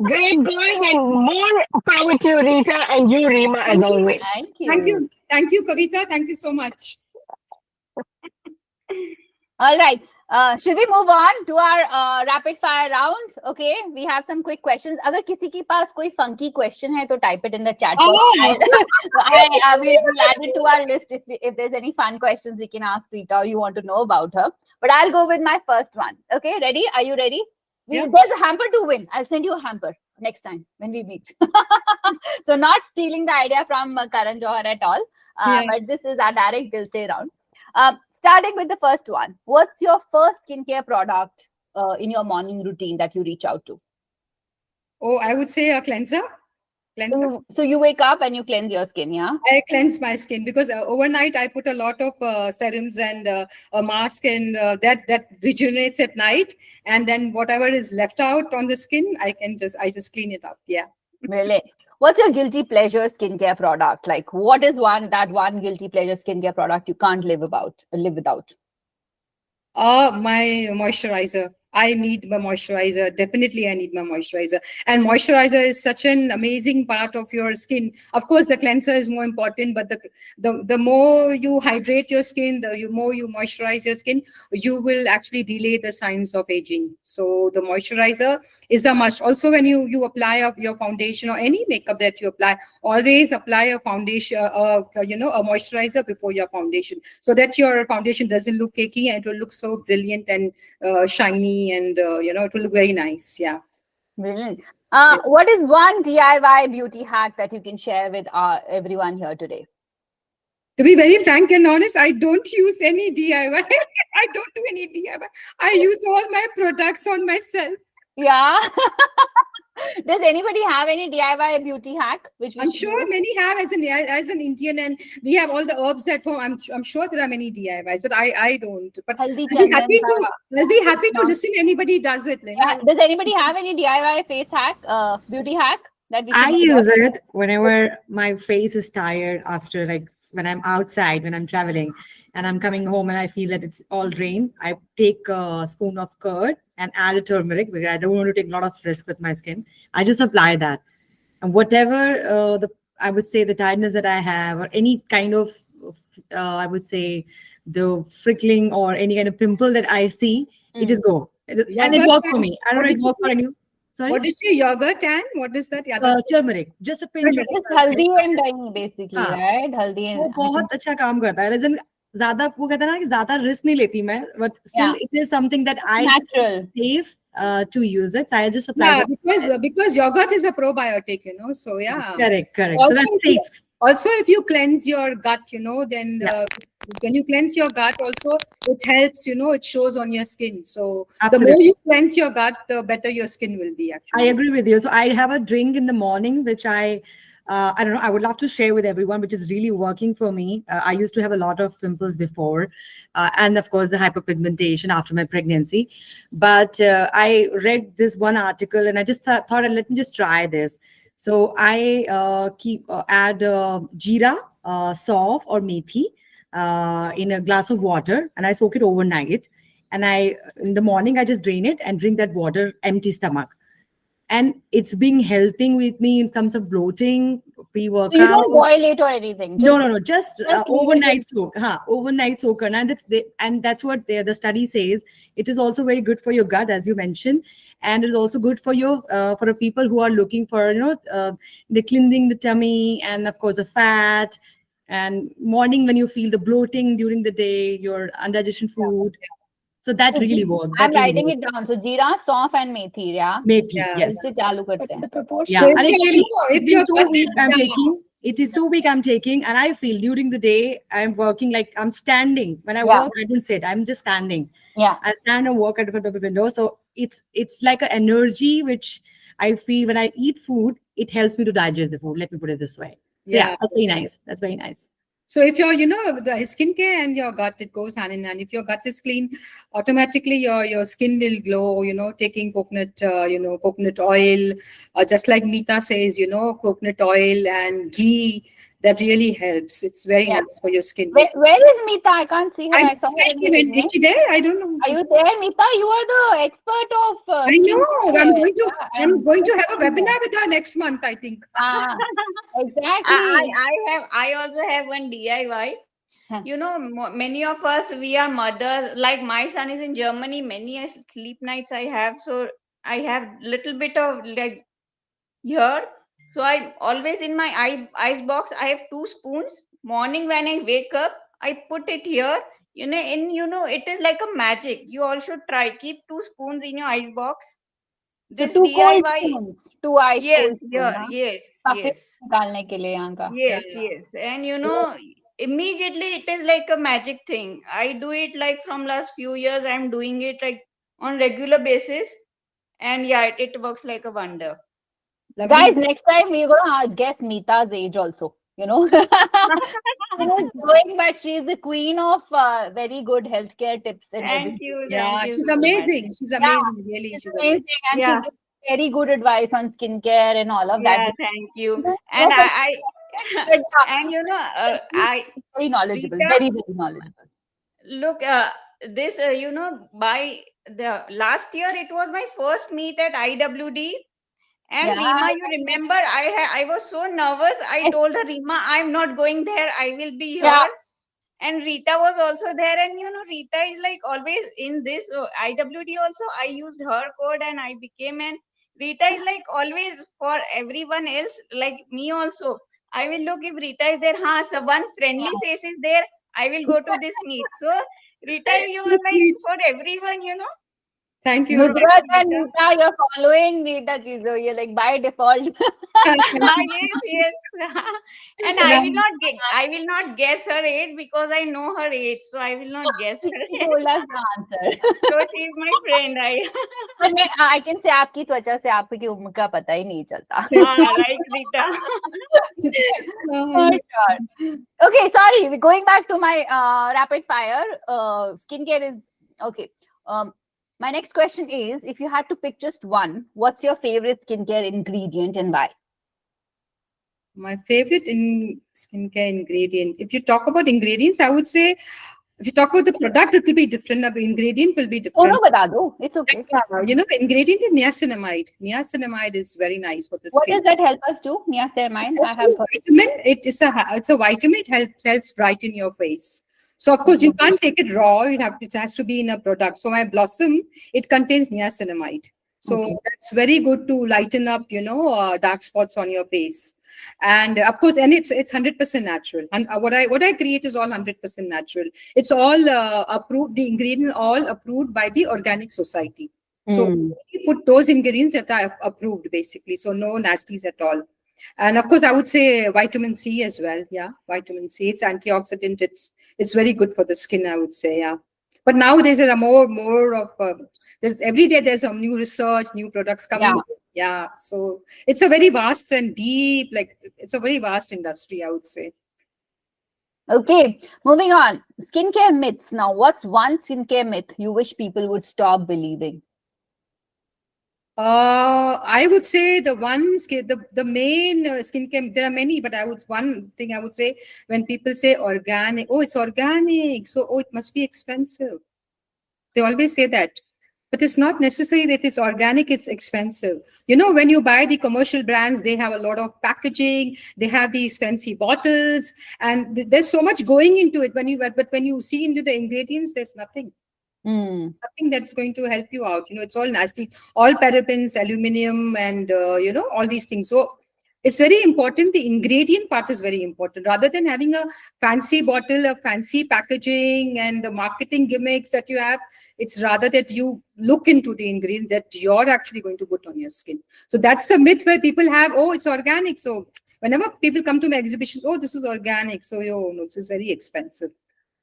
great going and more power to you, Rita, and you, Rima, as always. Thank you. Thank you, Kavita. Thank you so much. All right. Should we move on to our rapid fire round? Okay, we have some quick questions. अगर किसी के पास कोई funky question है, तो type it in the chat box. I will add it to our list if there's any fun questions we can ask Rita or you want to know about her. But I'll go with my first one. Okay, ready? Are you ready? Yeah. There's a hamper to win. I'll send you a hamper next time when we meet. So not stealing the idea from Karan Johar at all. Yeah. But this is our direct Dil Se round. Starting with the first one, what's your first skincare product in your morning routine that you reach out to? Oh, I would say a cleanser. Cleanser. So you wake up and you cleanse your skin, yeah? I cleanse my skin because overnight I put a lot of serums and a mask, and that regenerates at night. And then whatever is left out on the skin, I just clean it up. Yeah. Really? What's your guilty pleasure skincare product? Like, what is one guilty pleasure skincare product you can't live without? My moisturizer. I need my moisturizer. Definitely, I need my moisturizer. And moisturizer is such an amazing part of your skin. Of course, the cleanser is more important, but the more you hydrate your skin, the more you moisturize your skin, you will actually delay the signs of aging. So the moisturizer is a must. Also, when you apply your foundation or any makeup that you apply, always apply a foundation, a moisturizer before your foundation, so that your foundation doesn't look cakey and it will look so brilliant and shiny, and it will look very nice. Yeah. Brilliant. What is one DIY beauty hack that you can share with everyone here today? To be very frank and honest, I don't use any DIY. I don't do any DIY. I use all my products on myself. Yeah. Does anybody have any DIY beauty hack? I'm sure many have as an Indian, and we have all the herbs at home. I'm sure there are many DIYs, but I don't. But I'll be happy to listen. Anybody does it. Does anybody have any DIY face hack, beauty hack that we? I use it whenever my face is tired after, like, when I'm outside, when I'm traveling, and I'm coming home and I feel that it's all rain. I take a spoon of curd and add a turmeric because I don't want to take a lot of risk with my skin. I just apply that, and whatever I would say the tiredness that I have, or any kind of I would say the frickling or any kind of pimple that I see, it just go, and it works for me. I don't know if it works for anyone. Sorry? What is your yogurt and what is that? Turmeric, just a pinch of It's haldi and dahi basically, right? Haldi and बहुत अच्छा काम करता है. Listen, ज़्यादा वो कहता है ना कि ज़्यादा risk नहीं लेती मैं, but still it is something that I natural safe to use it. So I just apply. Yeah, because yogurt is a probiotic, so yeah. Correct. Also, so that's safe. Also, if you cleanse your gut, then when you cleanse your gut, also it helps, it shows on your skin. So Absolutely. the more you cleanse your gut, the better your skin will be, actually. I agree with you. So I have a drink in the morning, which I don't know, I would love to share with everyone, which is really working for me. I used to have a lot of pimples before, and of course the hyperpigmentation after my pregnancy. But I read this one article and I just thought, let me just try this. So I add jeera, sauf or methi in a glass of water, and I soak it overnight. And in the morning, I just drain it and drink that water, empty stomach. And it's been helping with me in terms of bloating, pre-workout. So you don't boil it or anything? No. Just overnight soak. Overnight soak. And that's what the study says. It is also very good for your gut, as you mentioned. And it's also good for you, for the people who are looking for, the cleansing the tummy and, of course, the fat. And morning when you feel the bloating during the day, your indigestion food. So that really works. I'm writing it down. So jeera, sauf, and methi, yeah. Methi, yes. The proportion. Yeah, and it's 2 weeks I'm taking. It is 2 weeks I'm taking, and I feel during the day I'm working like I'm standing. When I work, I don't sit. I'm just standing. Yeah, I stand and work at the front of the window. So it's like an energy which I feel when I eat food. It helps me to digest the food. Let me put it this way. So yeah, that's very nice. That's very nice. So if you're, the skincare and your gut, it goes hand in hand. If your gut is clean, automatically your skin will glow, taking coconut oil, just like Meeta says, coconut oil and ghee, that really helps. It's very nice for your skin. Where is Meeta? I can't see her. Is she there? I don't know. Are you there, Meeta? You are the expert of. I know. I'm going to have a webinar with her next month, I think. Exactly. I also have one DIY. Many of us, we are mothers. Like my son is in Germany. Many sleep nights I have. So I have little bit of like here. So I always in my ice box, I have 2 spoons. Morning when I wake up, I put it here. It is like a magic. You all should try. Keep 2 spoons in your ice box. This so 2 DIY. Cold spoons, 2 ice Yes, cold spoons, yes. निकालने के लिए यहाँ का. Yes. And immediately it is like a magic thing. I do it like from last few years. I'm doing it like on regular basis, and yeah, it works like a wonder. Lovely. Guys, next time we're gonna guess Meeta's age also. You know, she was growing, but she's the queen of very good healthcare tips and Thank everything. you. Yeah, Thank you she's so much. amazing. She's amazing. Really, She's she's amazing, amazing. and Yeah. she gives very good advice on skincare and all of Yeah, that. thank you. You know, And lots of- I but yeah, and you know, she's I very knowledgeable, Rita, very knowledgeable. look, this you know, by the last year it was my first meet at IWD. And Yeah, Rima, you remember, I was so nervous. I told her, Rima, I'm not going there. I will be here. yeah, And Rita was also there. And you know, Rita is like always in this IWD also. I used her code and I became an. Rita is like always for everyone else, like me also. I will look if Rita is there. So one friendly face is there. I will go to this meet. So Rita, you are So like sweet. for everyone, you know. Thank you. Nusrat and Rita. Rita, you're following Rita Chizo. You're like by default. Yes, yes. And I will not guess her age because I know her age, so I will not guess She her age. told us the answer. So she is my friend. पर मैं I can say आपकी त्वचा से आपकी उम्र का पता ही नहीं चलता. Right, Rita. For sure. Okay, sorry. We're going back to my rapid fire. Skincare is okay. My next question is: if you had to pick just one, what's your favorite skincare ingredient and why? My favorite in skincare ingredient. If you talk about ingredients, I would say if you talk about the product, it will be different. The ingredient will be different. दोनों बता दो. It's okay. You know, ingredient is niacinamide. Niacinamide is very nice for the What skin. does that help us do? Niacinamide. I It's have a vitamin. It's a vitamin. It helps brighten your face. So of course you can't take it raw. It has to be in a product. So my Blossom, it contains niacinamide. So that's very good to lighten up, dark spots on your face. And of course, and it's 100% natural. And what I create is all 100% natural. It's all approved. The ingredients all approved by the Organic Society. So we put those ingredients that are approved basically. So no nasties at all. And of course, I would say vitamin C as well. Yeah, vitamin C. It's antioxidant. It's very good for the skin, I would say. Yeah. But nowadays there are more of there's every day there's some new research, new products coming. Yeah. So it's a very vast and deep, like it's a very vast industry, I would say. Okay, moving on. Skincare myths. Now, what's one skincare myth you wish people would stop believing? I would say the main skincare, there are many, but one thing I would say, when people say organic, oh, it's organic, so it must be expensive. They always say that. But it's not necessary that it's organic, it's expensive. You know, when you buy the commercial brands, they have a lot of packaging, they have these fancy bottles, and there's so much going into it. But when you see into the ingredients, there's nothing. Nothing that's going to help you out. It's all nasty, all parabens, aluminum, and all these things. So it's very important. The ingredient part is very important. Rather than having a fancy bottle, a fancy packaging, and the marketing gimmicks that you have, it's rather that you look into the ingredients that you're actually going to put on your skin. So that's the myth where people have, oh, it's organic. So whenever people come to my exhibition, oh, this is organic. So, no, this is very expensive.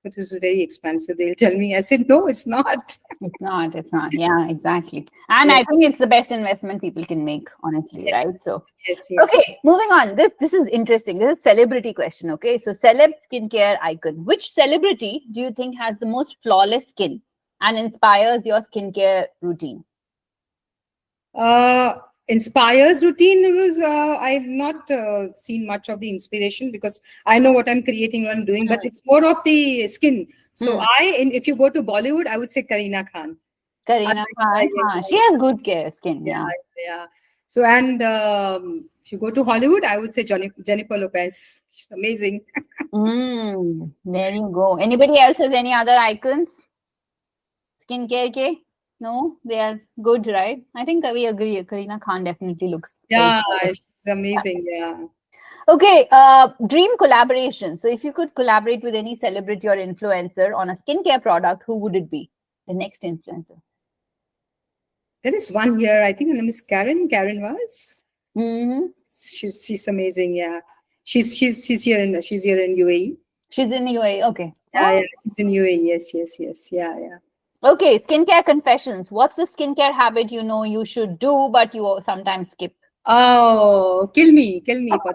But this is very expensive. They'll tell me. I said, no, it's not. It's not. Yeah, exactly. And I think it's the best investment people can make, honestly, Yes. right? So, yes. Okay, moving on. This is interesting. This is celebrity question. Okay, so celeb skincare icon. Which celebrity do you think has the most flawless skin and inspires your skincare routine? Inspires routine was I've not seen much of the inspiration because I know what I'm creating, what I'm doing, but it's more of the skin. So if you go to Bollywood, I would say Kareena Khan. Kareena Khan, she has good skin. Yeah. So and if you go to Hollywood, I would say Jennifer Lopez. She's amazing. There you go. Anybody else has any other icons? Skincare ke? No, they are good, right? I think we agree. Kareena Khan definitely looks. Yeah, she's amazing. Yeah. Okay, dream collaboration. So, if you could collaborate with any celebrity or influencer on a skincare product, who would it be? The next influencer. There is one here. I think her name is Karen. Karen was. She's amazing. Yeah. She's here in UAE. She's in UAE. Okay. Yeah, Oh. yeah, she's in UAE. Yes. Yeah. Okay, skincare confessions. What's the skincare habit you know you should do, but you sometimes skip? Oh, kill me for that.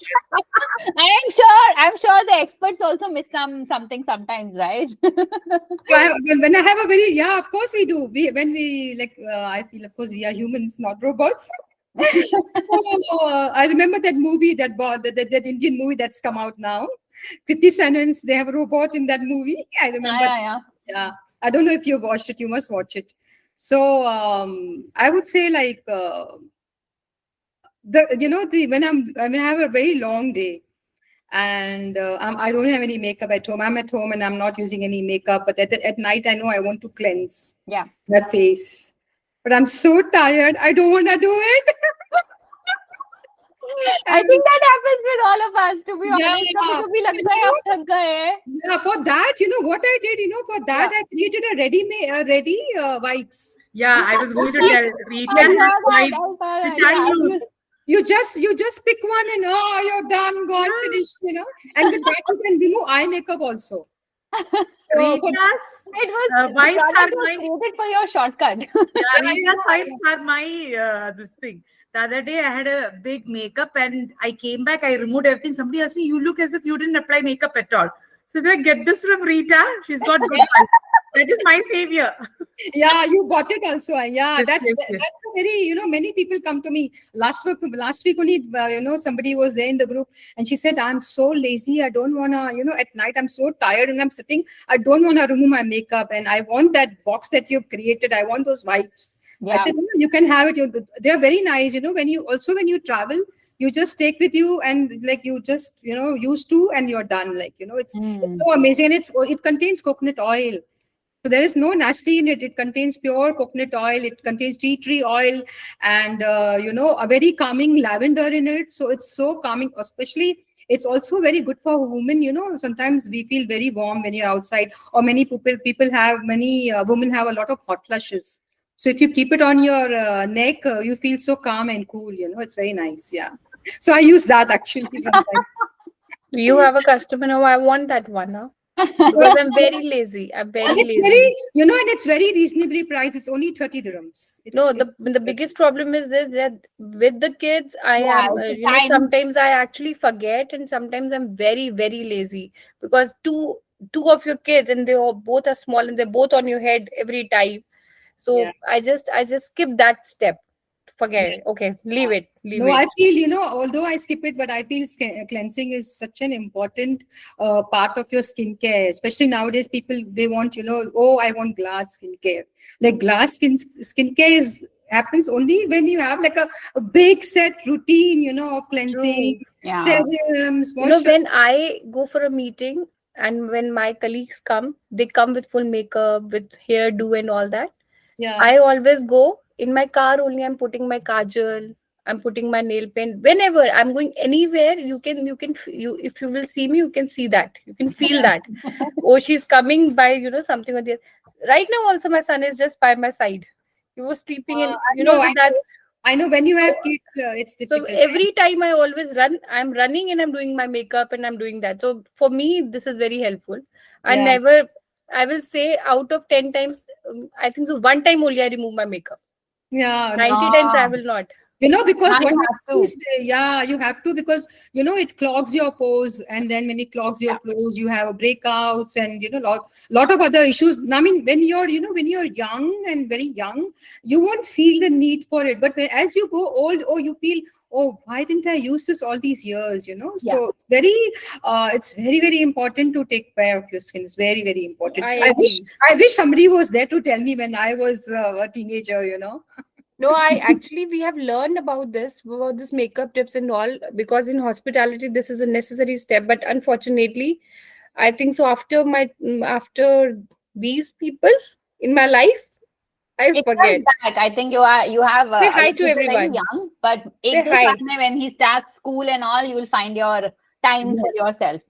I'm sure the experts also miss something sometimes, right? So when I have a very, yeah, of course we do. When we like, I feel, of course, we are humans, not robots. So, I remember that movie, that Indian movie that's come out now. Kriti Sanans, they have a robot in that movie. I remember. Yeah. I don't know if you watched it. You must watch it. So I would say like when I have a very long day, and I don't have any makeup at home. I'm at home and I'm not using any makeup. But at night, I know I want to cleanse my face. But I'm so tired. I don't want to do it. I think that happens with all of us, to be honest. Yeah. कभी-कभी लगता है अब थक गए हैं. Yeah, for that, you know what I did? For that, I created a ready wipes. Yeah, I was going to tell Rita has wipes, which I use. You just pick one and you're done, gone, finished, And with that you can remove eye makeup also. Rita's wipes are created for your shortcut. Yeah, Rita's wipes are my this thing. The other day I had a big makeup and I came back, I removed everything. Somebody asked me, you look as if you didn't apply makeup at all. So then I get this from Rita. She's got good wipes. That is my savior. Yeah, you got it also. Yeah, Yes, that's yes. a very, many people come to me. Last week only, somebody was there in the group and she said, I'm so lazy. I don't want to, at night I'm so tired and I'm sitting. I don't want to remove my makeup and I want that box that you've created. I want those wipes. I said, you can have it. They're very nice. When you travel, you just take with you and like you just, use two and you're done. Like, it's so amazing. And it contains coconut oil. So there is no nasty in it. It contains pure coconut oil. It contains tea tree oil and, a very calming lavender in it. So it's so calming, especially it's also very good for women. Sometimes we feel very warm when you're outside or many women have a lot of hot flushes. So if you keep it on your neck, you feel so calm and cool, it's very nice. Yeah. So I use that actually sometimes. You have a customer now. I want that one, huh? Because I'm very lazy. I'm very lazy. And it's very reasonably priced. It's only 30 dirhams. The biggest problem is this, that with the kids, I am, sometimes I actually forget and sometimes I'm very, very lazy because two of your kids and they both are small and they're both on your head every time. So I just skip that step. Forget it. Okay, leave it. I feel, although I skip it, but I feel cleansing is such an important part of your skincare. Especially nowadays, people, they want, I want glass skincare. Like glass skincare happens only when you have like a big set routine, of cleansing, serums. When I go for a meeting and when my colleagues come, they come with full makeup, with hairdo and all that. Yeah. I always go in my car only. I'm putting my kajal, I'm putting my nail paint. Whenever I'm going anywhere, if you will see me, you can see that. You can feel that. Oh, she's coming by, something or the other. Right now also my son is just by my side. He was sleeping in, I know when you have kids, it's difficult. So every time I always run, I'm running and I'm doing my makeup and I'm doing that. So for me, this is very helpful. I will say out of 10 times, I think so one time only I remove my makeup. Yeah. 90 times I will not. Because what happens, you have to, because it clogs your pores, and then when it clogs your pores, you have breakouts and lot of other issues. I mean, when you're young and very young, you won't feel the need for it, but as you go old, you feel, why didn't I use this all these years? So it's very, very important to take care of your skin. It's very, very important. I wish somebody was there to tell me when I was a teenager. No, we have learned about this makeup tips and all, because in hospitality, this is a necessary step. But unfortunately, I think so after these people in my life, I forget. I think you have say hi to everyone. Very young, but when he starts school and all, you will find your time for yourself.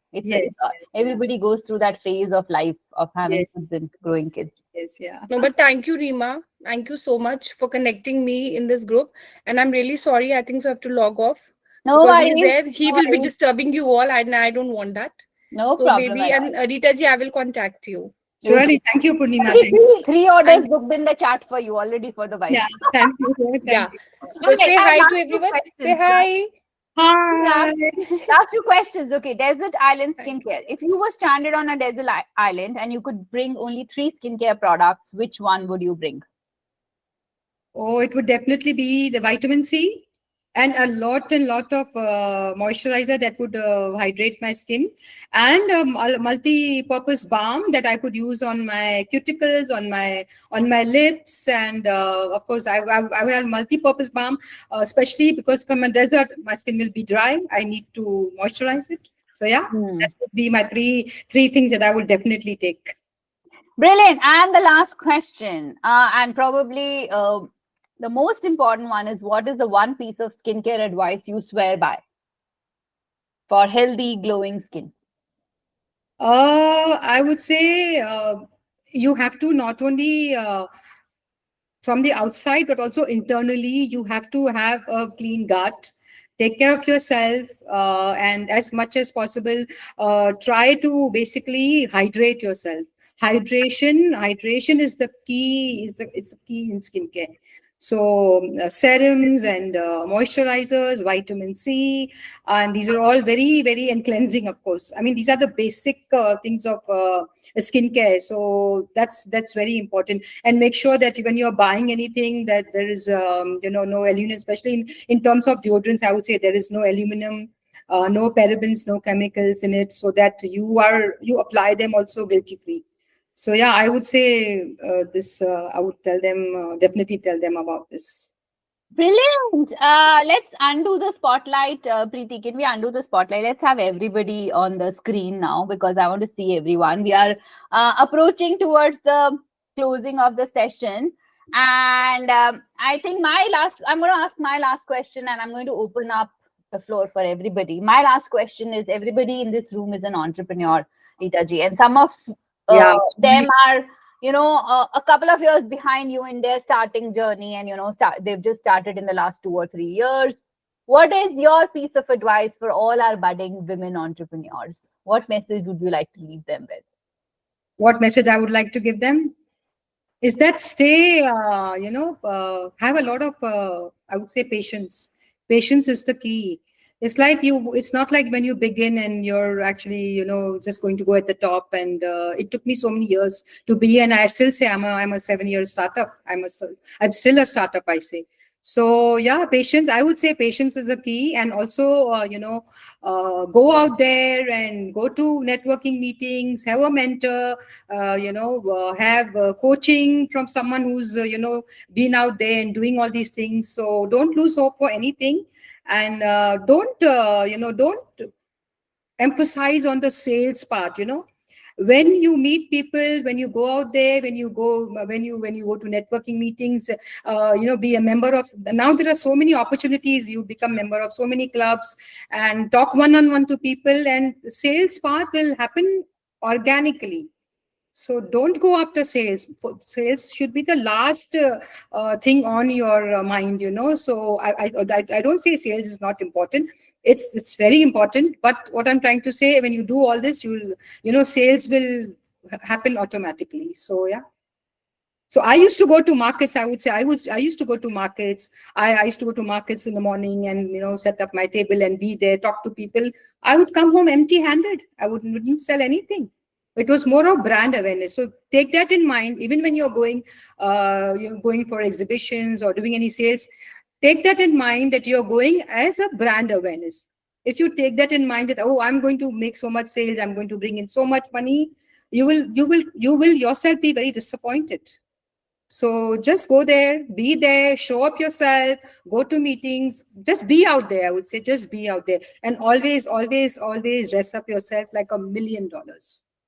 Everybody goes through that phase of life of having kids and growing kids. Yes, yeah. No, but thank you, Reema. Thank you so much for connecting me in this group. And I'm really sorry. I think so I have to log off. No worries. He's there. He will be disturbing you all, and I don't want that. No So problem maybe, at all. and Rita ji, I will contact you. Surely. Thank you, Purnima. Already three orders Thank you. booked in the chat for you already for the wife. Yeah, thank you. Thank Yeah. you. So Okay, say and hi last to two everyone. Say questions. hi. Hi. Last two questions. Okay, desert island skincare. If you were stranded on a desert island and you could bring only 3 skincare products, which one would you bring? Oh, it would definitely be the vitamin C and a lot of moisturizer that would hydrate my skin, and a multi-purpose balm that I could use on my cuticles, on my lips, and of course I would have multi-purpose balm, especially because from a desert my skin will be dry. I need to moisturize it. So yeah, that would be my three things that I would definitely take. Brilliant. And the last question, and probably the most important one, is what is the one piece of skincare advice you swear by for healthy, glowing skin? I would say you have to not only from the outside, but also internally, you have to have a clean gut. Take care of yourself, and as much as possible, try to basically hydrate yourself. Hydration is the key. It's the key in skincare. So serums and moisturizers, vitamin C, and these are all very and cleansing. Of course, I mean these are the basic things of skincare. So that's very important. And make sure that when you're buying anything, that there is no aluminum, especially in terms of deodorants. I would say there is no aluminum, no parabens, no chemicals in it, so that you apply them also guilty free. So yeah, I would say this. I would tell them, definitely tell them about this. Brilliant. Let's undo the spotlight. Preeti, can we undo the spotlight? Let's have everybody on the screen now because I want to see everyone. We are approaching towards the closing of the session. And I think I'm going to ask my last question and I'm going to open up the floor for everybody. My last question is, everybody in this room is an entrepreneur, Rita ji, and some of them are a couple of years behind you in their starting journey, and they've just started in the last 2 or 3 years. What is your piece of advice for all our budding women entrepreneurs? What message would you like to leave them with? What message I would like to give them is that stay, have a lot of, I would say, patience. Patience is the key. It's not like when you begin and you're actually, just going to go at the top. And it took me so many years to be, and I still say I'm a 7-year startup. I'm still a startup, I say. So yeah, patience. I would say patience is a key, and also go out there and go to networking meetings, have a mentor, have coaching from someone who's been out there and doing all these things. So don't lose hope for anything, and don't emphasize on the sales part. When you meet people, when you go out there, when you go to networking meetings, be a member of, now there are so many opportunities, you become member of so many clubs and talk one-on-one to people, and the sales part will happen organically. So don't go after sales. Sales should be the last thing on your mind, So I don't say sales is not important. It's very important. But what I'm trying to say, when you do all this, sales will happen automatically. So yeah. So I used to go to markets. I would say I used to go to markets. I used to go to markets in the morning and set up my table and be there, talk to people. I would come home empty-handed. I wouldn't sell anything. It was more of brand awareness. So take that in mind. Even when you're going for exhibitions or doing any sales, take that in mind that you're going as a brand awareness. If you take that in mind that, oh, I'm going to make so much sales, I'm going to bring in so much money, you will yourself be very disappointed. So just go there, be there, show up yourself, go to meetings, just be out there. I would say just be out there, and always dress up yourself like $1 million.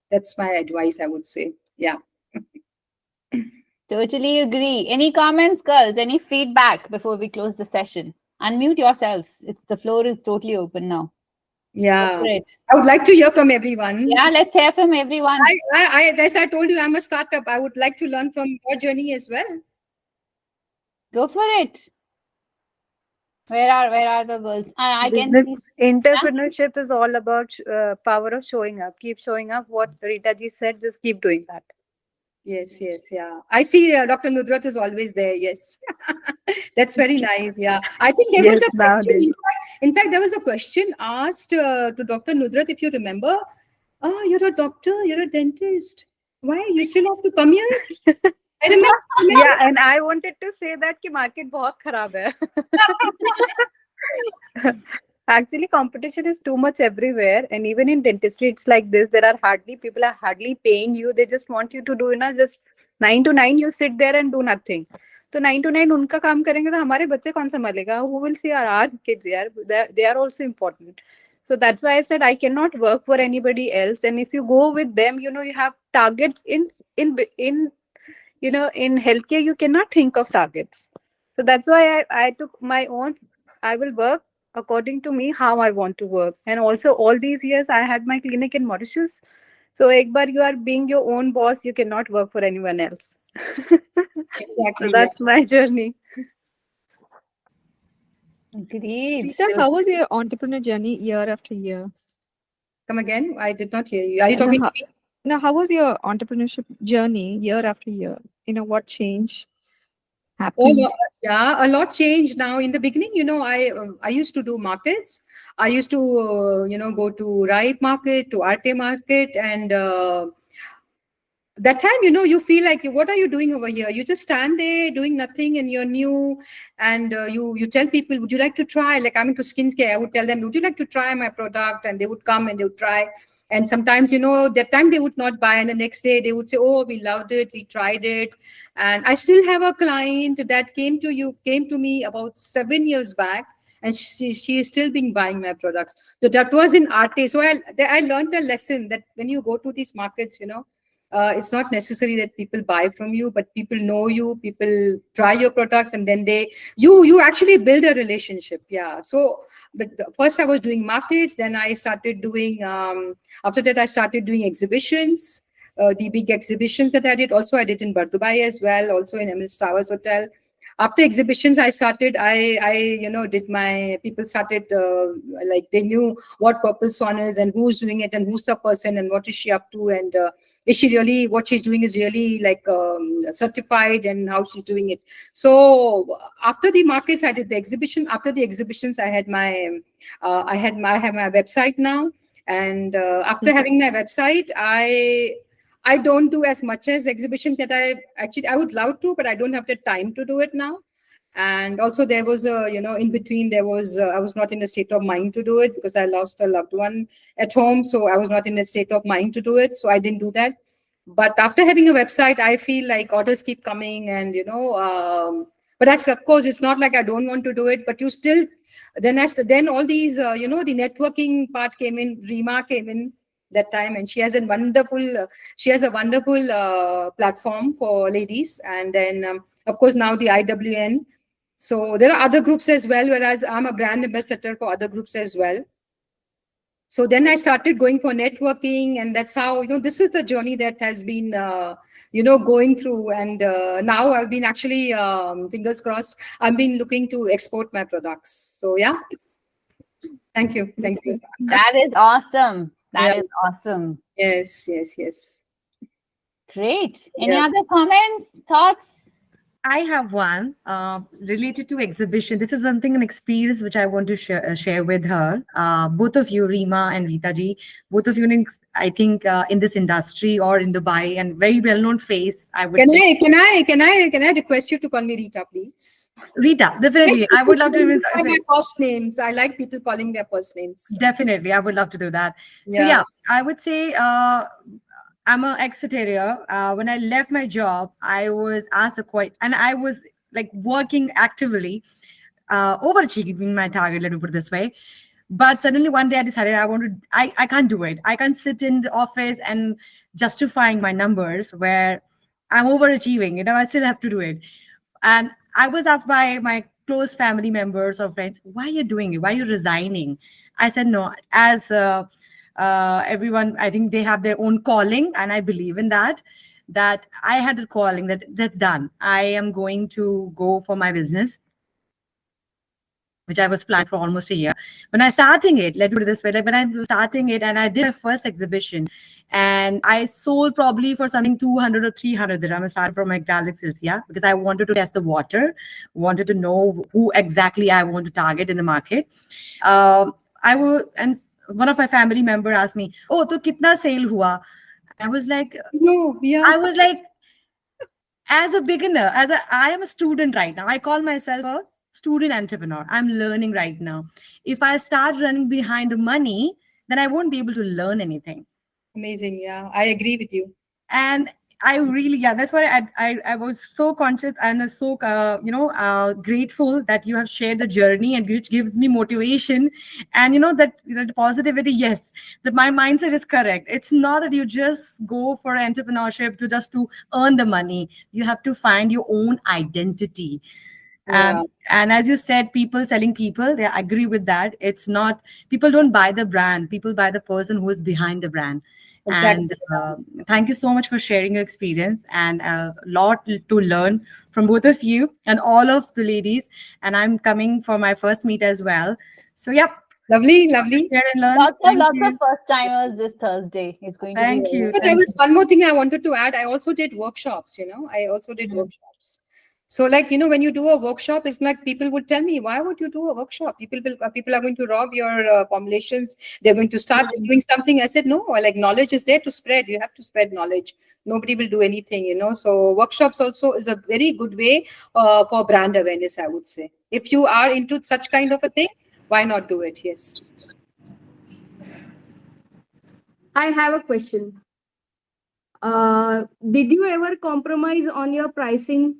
That's my advice, I would say. Yeah. Totally agree. Any comments, girls? Any feedback before we close the session? Unmute yourselves. The floor is totally open now. Yeah. Great. I would like to hear from everyone. Yeah, let's hear from everyone. As I told you, I'm a startup. I would like to learn from your journey as well. Go for it. Where are the girls? I can see. Business entrepreneurship is all about power of showing up. Keep showing up. What Rita ji said, just keep doing that. Yes, yes, yeah. I see Dr. Nudrat is always there. Yes. That's very nice. Yeah. I think there was Yes, a question. nowadays. In fact, there was a question asked to Dr. Nudrat, if you remember. Oh, you're a doctor, you're a dentist. Why? You still have to come here? I remember. Yeah, and I wanted to say that ki market बहुत खराब है. Actually, competition is too much everywhere, and even in dentistry, it's like this. There are people are hardly paying you. They just want you to do, just 9 to 9. You sit there and do nothing. तो 9 to 9 उनका काम करेंगे तो हमारे बच्चे कौन संभालेगा? Who will see our kids? यार, they are also important. So that's why I said I cannot work for anybody else. And if you go with them, you have targets in in healthcare. You cannot think of targets. So that's why I took my own. I will work according to me how I want to work. And also all these years I had my clinic in Mauritius. So ek bar you are being your own boss, you cannot work for anyone else. Exactly. So that's my journey. Great. Rita, how was your entrepreneur journey year after year? Come again? I did not hear you. Are you talking to me? No, how was your entrepreneurship journey year after year? What changed happened? Oh, yeah, a lot changed now. In the beginning, I used to do markets. I used to, go to Ripe Market, to Arte Market, and that time, you feel like, what are you doing over here? You just stand there doing nothing, and you're new, and you tell people, would you like to try? Like, I'm into skincare. I would tell them, would you like to try my product? And they would come and they would try. And sometimes, that time they would not buy, and the next day they would say, oh, we loved it, we tried it. And I still have a client that came to me about 7 years back, and she is still being buying my products. So that was in Arte. So I learned a lesson that when you go to these markets, it's not necessary that people buy from you, but people know you, people try your products, and then you actually build a relationship. Yeah. So first I was doing markets, then I started doing, after that I started doing exhibitions, the big exhibitions that I did. Also I did in Bardubai as well, also in Emirates Towers Hotel. After exhibitions, I started, did my, people started, like they knew what Purple Swan is and who's doing it and who's the person and what is she up to, and is she really, what she's doing is really like certified, and how she's doing it. So after the markets, I did the exhibition. After the exhibitions, I have my website now. And after having my website, I don't do as much as exhibitions that I would love to, but I don't have the time to do it now. And also there was in between there was, I was not in a state of mind to do it because I lost a loved one at home. So I was not in a state of mind to do it. So I didn't do that. But after having a website, I feel like orders keep coming, and, but that's, of course, it's not like I don't want to do it, but you still, then all these, the networking part came in, Rima came in that time, and she has a wonderful platform for ladies. And then of course now the IWN. So there are other groups as well, whereas I'm a brand ambassador for other groups as well. So then I started going for networking, and that's how, this is the journey that has been going through. And now I've been actually, fingers crossed, I've been looking to export my products. So yeah. Thank you. That is awesome. That is awesome. Yes. Great. Any other comments, thoughts? I have one related to exhibition. This is an experience which I want to share with her. Both of you, Rima and Rita ji, both of you, I think, in this industry or in Dubai, and very well-known face. I would. Can I request you to call me Rita, please? Rita, definitely. I would love to. My first names. I like people calling their first names. Definitely, I would love to do that. Yeah. So yeah, I would say. I'm an ex-secretariat. When I left my job, I was asked and I was like working actively, overachieving my target, let me put it this way. But suddenly one day I decided I can't do it. I can't sit in the office and justifying my numbers where I'm overachieving. I still have to do it. And I was asked by my close family members or friends, why are you doing it? Why are you resigning? I said, no, as everyone, I think they have their own calling, and I believe in that I had a calling that's done. I am going to go for my business. which I was planning for almost a year. When I starting it, let me put it this way, like when I was starting it and I did my first exhibition and I sold probably for something 200 or 300 dirham. I started from my Gallic Silsia because I wanted to test the water, wanted to know who exactly I want to target in the market. I will, and one of my family member asked me, "Oh, to kitna sale hua?" I was like, No, yeah. I was like, as a beginner, I am a student right now. I call myself a student entrepreneur. I'm learning right now. If I start running behind the money, then I won't be able to learn anything. Amazing. Yeah, I agree with you. And I really, yeah, that's why I was so conscious and so grateful that you have shared the journey, and which gives me motivation, and that positivity. Yes, that my mindset is correct. It's not that you just go for entrepreneurship to earn the money. You have to find your own identity. Yeah. And as you said, people selling people, they agree with that. It's not, people don't buy the brand, people buy the person who is behind the brand. Exactly. And thank you so much for sharing your experience, and a lot to learn from both of you and all of the ladies. And I'm coming for my first meet as well. So, yep. Lovely, lovely. Share and learn. Lots Thank of you. first timers this Thursday. It's going to be Thank very you. But there was one more thing I wanted to add. I also did workshops, I also did workshops. So like, when you do a workshop, it's like people would tell me, why would you do a workshop? People are going to rob your formulations. They're going to start doing something. I said, no, like knowledge is there to spread. You have to spread knowledge. Nobody will do anything. So workshops also is a very good way for brand awareness, I would say. If you are into such kind of a thing, why not do it? Yes. I have a question. Did you ever compromise on your pricing,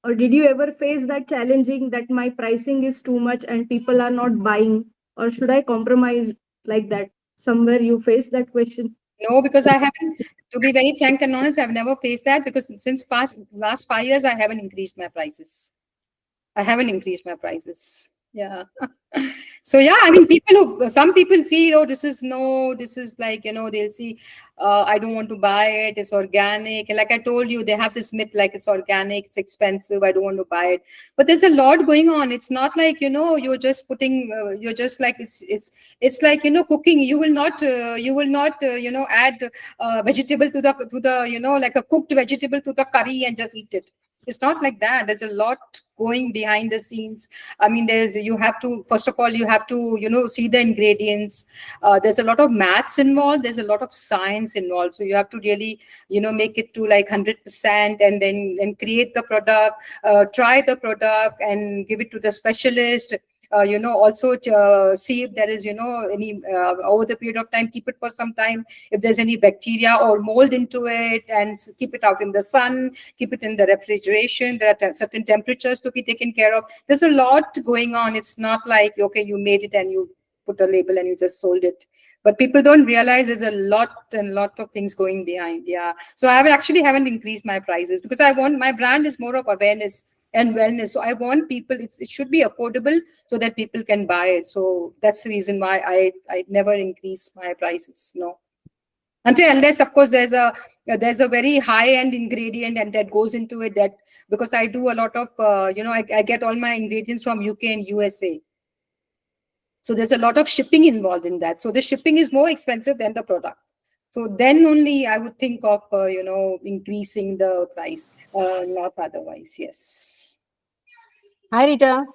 or did you ever face that challenging that my pricing is too much and people are not buying, or should I compromise like that? Somewhere you face that question? No, because I haven't, to be very frank and honest, I've never faced that because since last 5 years, I haven't increased my prices. Yeah. So yeah, I mean, some people feel, oh, this is like, they'll see, I don't want to buy it. It's organic. And like I told you, they have this myth, like it's organic, it's expensive, I don't want to buy it. But there's a lot going on. It's not like, you're just putting, you're just like, it's like, cooking. You will not, add vegetable to the, like a cooked vegetable to the curry and just eat it. It's not like that. There's a lot going behind the scenes. I mean, first of all, you have to, see the ingredients. There's a lot of maths involved. There's a lot of science involved. So you have to really, make it to like 100% and then create the product, try the product and give it to the specialist. Also see if there is, any over the period of time, keep it for some time. If there's any bacteria or mold into it, and keep it out in the sun, keep it in the refrigeration. There are certain temperatures to be taken care of. There's a lot going on. It's not like, okay, you made it and you put a label and you just sold it. But people don't realize there's a lot of things going behind. Yeah. So I haven't increased my prices because my brand is more of awareness and wellness. So I want people, it should be affordable so that people can buy it. So that's the reason why I never increase my prices. No. Unless of course there's a very high end ingredient and that goes into it, that because I do a lot of I get all my ingredients from UK and USA. So there's a lot of shipping involved in that. So the shipping is more expensive than the product. So then only I would think of, increasing the price, not otherwise. Yes. Hi, Rita.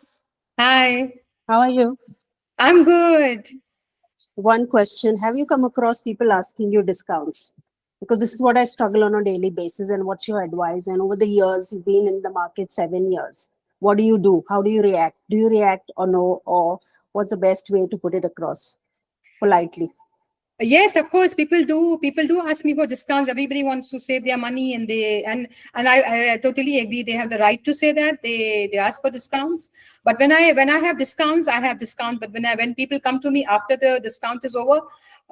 Hi. How are you? I'm good. One question. Have you come across people asking you discounts? Because this is what I struggle on a daily basis. And what's your advice? And over the years, you've been in the market 7 years. What do you do? How do you react? Do you react or no? Or what's the best way to put it across politely? Yes, of course, people do ask me for discounts. Everybody wants to save their money, and I totally agree. They have the right to say that. They ask for discounts. But when I have discounts, I have discounts. But when people come to me after the discount is over,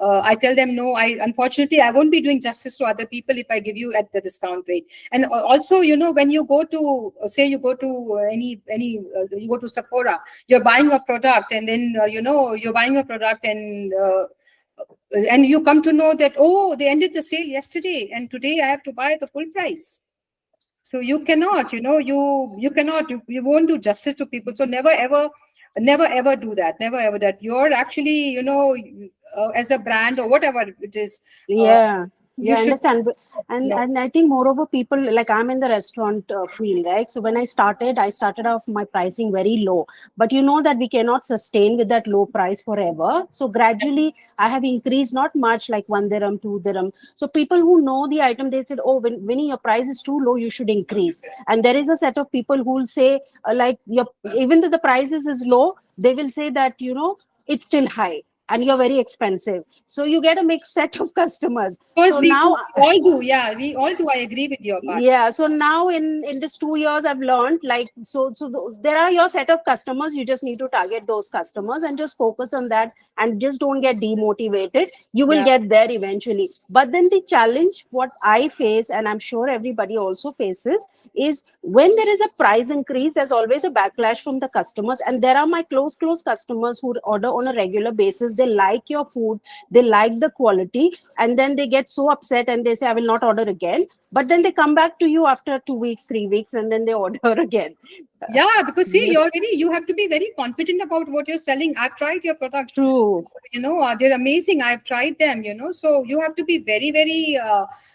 I tell them no. Unfortunately I won't be doing justice to other people if I give you at the discount rate. And also, when you go to you go to Sephora, you're buying a product, and then you're buying a product and you come to know that, oh, they ended the sale yesterday and today I have to buy the full price. So you cannot, you won't do justice to people. So never ever Never ever do that. Never ever that. You're actually, as a brand or whatever it is. Yeah. You Yeah, I should. understand. And Yeah. and I think moreover, people, like, I'm in the restaurant field, right? So when I started off my pricing very low, but you know that we cannot sustain with that low price forever. So gradually, I have increased, not much, like 1 dirham, 2 dirham. So people who know the item, they said, "Oh, when Winnie, your price is too low, you should increase." And there is a set of people who will say, like, even though the prices is low, they will say that it's still high and you're very expensive. So you get a mixed set of customers. Because So we now, all do. Yeah, we all do. I agree with your part. yeah, so now in this 2 years I've learned, like, there are your set of customers. You just need to target those customers and just focus on that, and just don't get demotivated. You will Yeah. get there eventually. But then the challenge what I face, and I'm sure everybody also faces, is when there is a price increase, there's always a backlash from the customers. And there are my close customers who order on a regular basis. They like your food, they like the quality, and then they get so upset and they say, I will not order again. But then they come back to you after 2 weeks, 3 weeks, and then they order again. Yeah, because see, you have to be very confident about what you're selling. I've tried your products. True. They're amazing. I've tried them. So you have to be very, very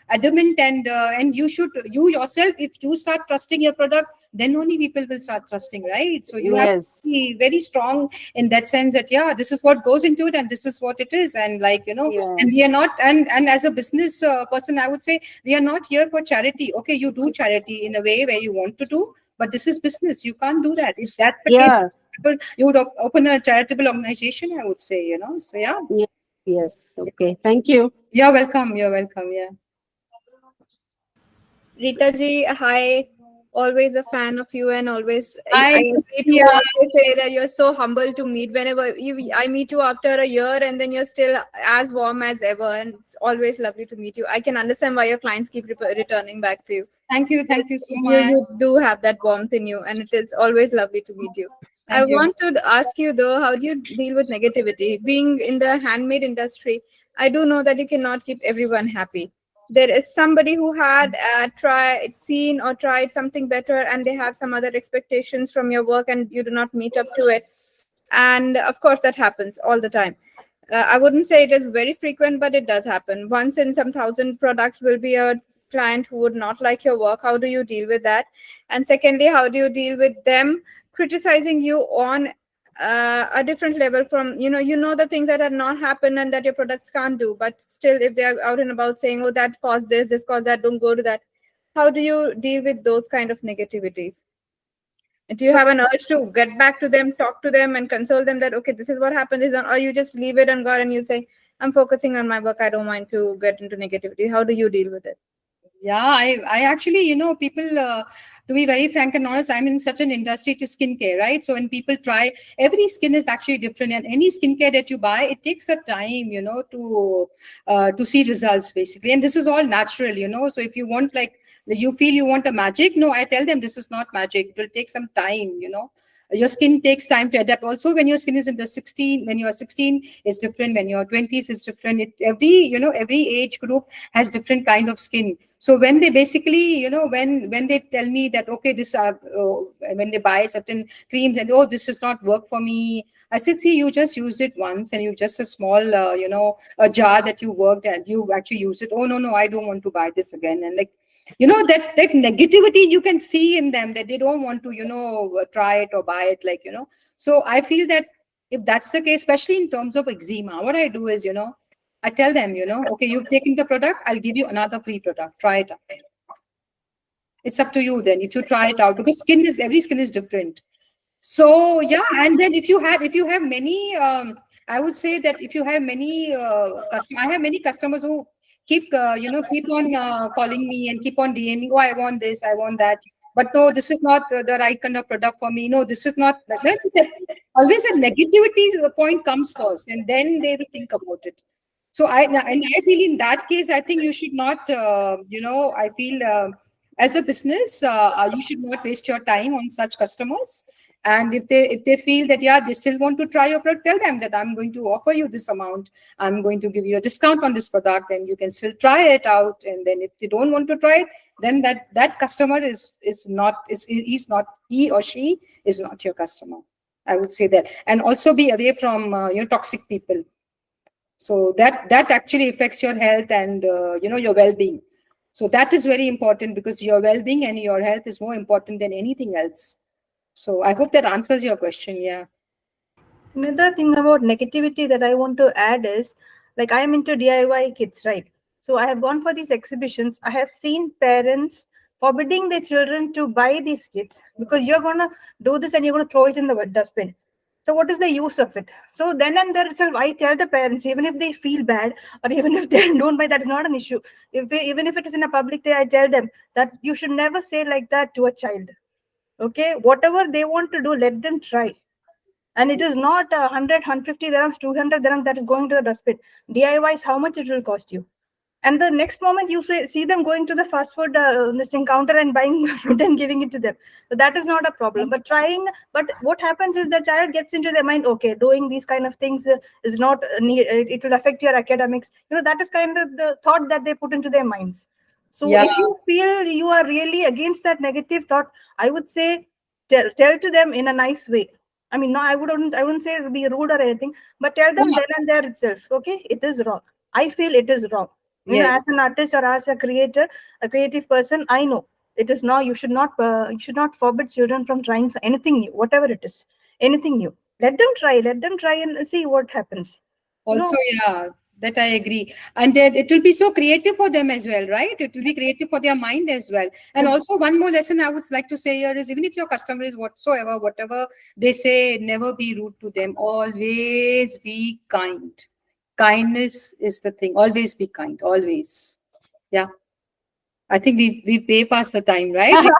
adamant, and you yourself, if you start trusting your product, then only people will start trusting, right? So you have Yes. to be very strong in that sense that, yeah, this is what goes into it and this is what it is. And Yeah. and we are not, and as a business person, I would say we are not here for charity. Okay, you do charity in a way where you want to do, but this is business. You can't do that. If that's the Yeah. case, you would open a charitable organization, I would say, So yeah. Yes. Okay. Thank you. You're welcome. You're welcome. Yeah. Rita ji, hi. Always a fan of you, and always Hi, I agree to Sophia. what they say that you're so humble to meet. Whenever I meet you after a year, and then you're still as warm as ever, and it's always lovely to meet you. I can understand why your clients keep returning back to you. Thank you so You much. do have that warmth in you, and it is always lovely to meet you. I Thank you. want to ask you though, how do you deal with negativity? Being in the handmade industry, I do know that you cannot keep everyone happy. There is somebody who had seen or tried something better, and they have some other expectations from your work, and you do not meet up to it. And of course, that happens all the time. I wouldn't say it is very frequent, but it does happen. Once in some 1,000 products will be a client who would not like your work. How do you deal with that? And secondly, how do you deal with them criticizing you on a different level from the things that have not happened and that your products can't do, but still if they are out and about saying, oh, that caused this caused that, don't go to that. How do you deal with those kind of negativities? Do you have an urge to get back to them, talk to them, and console them that, okay, this is what happened, or you just leave it on God and you say, I'm focusing on my work, I don't want to get into negativity? How do you deal with it? Yeah, I actually, people, to be very frank and honest, I'm in such an industry to skincare, right? So when people try, every skin is actually different, and any skincare that you buy, it takes a time, to see results basically. And this is all natural. So if you want, like, you feel you want a magic, no, I tell them this is not magic. It will take some time. Your skin takes time to adapt. Also, when your skin is in the 16, when you're 16, it's different. When you're 20s, it's different. Every age group has different kind of skin. So when they basically, when they tell me that, okay, when they buy certain creams and, oh, this does not work for me, I said, see, you just used it once and you just a small, a jar that you worked at, you actually used it. Oh, no, I don't want to buy this again. And like, that negativity you can see in them, that they don't want to, try it or buy it, So I feel that if that's the case, especially in terms of eczema, what I do is, I tell them, okay, you've taken the product, I'll give you another free product. Try it out. It's up to you then if you try it out, because every skin is different. So yeah, and then if you have many, I would say that if you have many customers, I have many customers who keep on calling me and keep on DMing, oh, I want this, I want that. But no, this is not the right kind of product for me. No, this is not. Always a negativity point comes first, and then they will think about it. So I feel in that case, I think you should not, I feel as a business, you should not waste your time on such customers. And if they feel that, yeah, they still want to try your product, tell them that I'm going to offer you this amount. I'm going to give you a discount on this product, and you can still try it out. And then if they don't want to try it, then that customer he or she is not your customer. I would say that. And also be away from toxic people. So that actually affects your health and your well-being. So that is very important, because your well-being and your health is more important than anything else. So I hope that answers your question. Yeah. Another thing about negativity that I want to add is, like, I am into DIY kits, right? So I have gone for these exhibitions. I have seen parents forbidding their children to buy these kits because you're gonna do this and you're gonna throw it in the dustbin. So what is the use of it? So then and there itself, I tell the parents, even if they feel bad or even if they don't buy, that is not an issue. Even if it is in a public day, I tell them that you should never say like that to a child. Okay, whatever they want to do, let them try. And it is not 100, 150 dirhams, 200 dirhams that is going to the dustbin. DIY is how much it will cost you. And the next moment you see them going to the fast food this counter and buying food and giving it to them. So that is not a problem. But what happens is the child gets into their mind, okay, doing these kind of things is not it will affect your academics. That is kind of the thought that they put into their minds. So Yeah. if you feel you are really against that negative thought, I would say tell to them in a nice way. I mean, no, I wouldn't say be rude or anything, but tell them then and there itself, okay, it is wrong. I feel it is wrong. Yes. As an artist or as a creator, a creative person, I know it is not. You should not forbid children from trying anything new, whatever it is, anything new. Let them try and see what happens. Also, yeah, that I agree. And then it will be so creative for them as well, right? It will be creative for their mind as well. And also, one more lesson I would like to say here is, even if your customer is whatever they say, never be rude to them. Always be kind. Kindness is the thing. Always be kind. Always. Yeah. I think we've way past the time, right?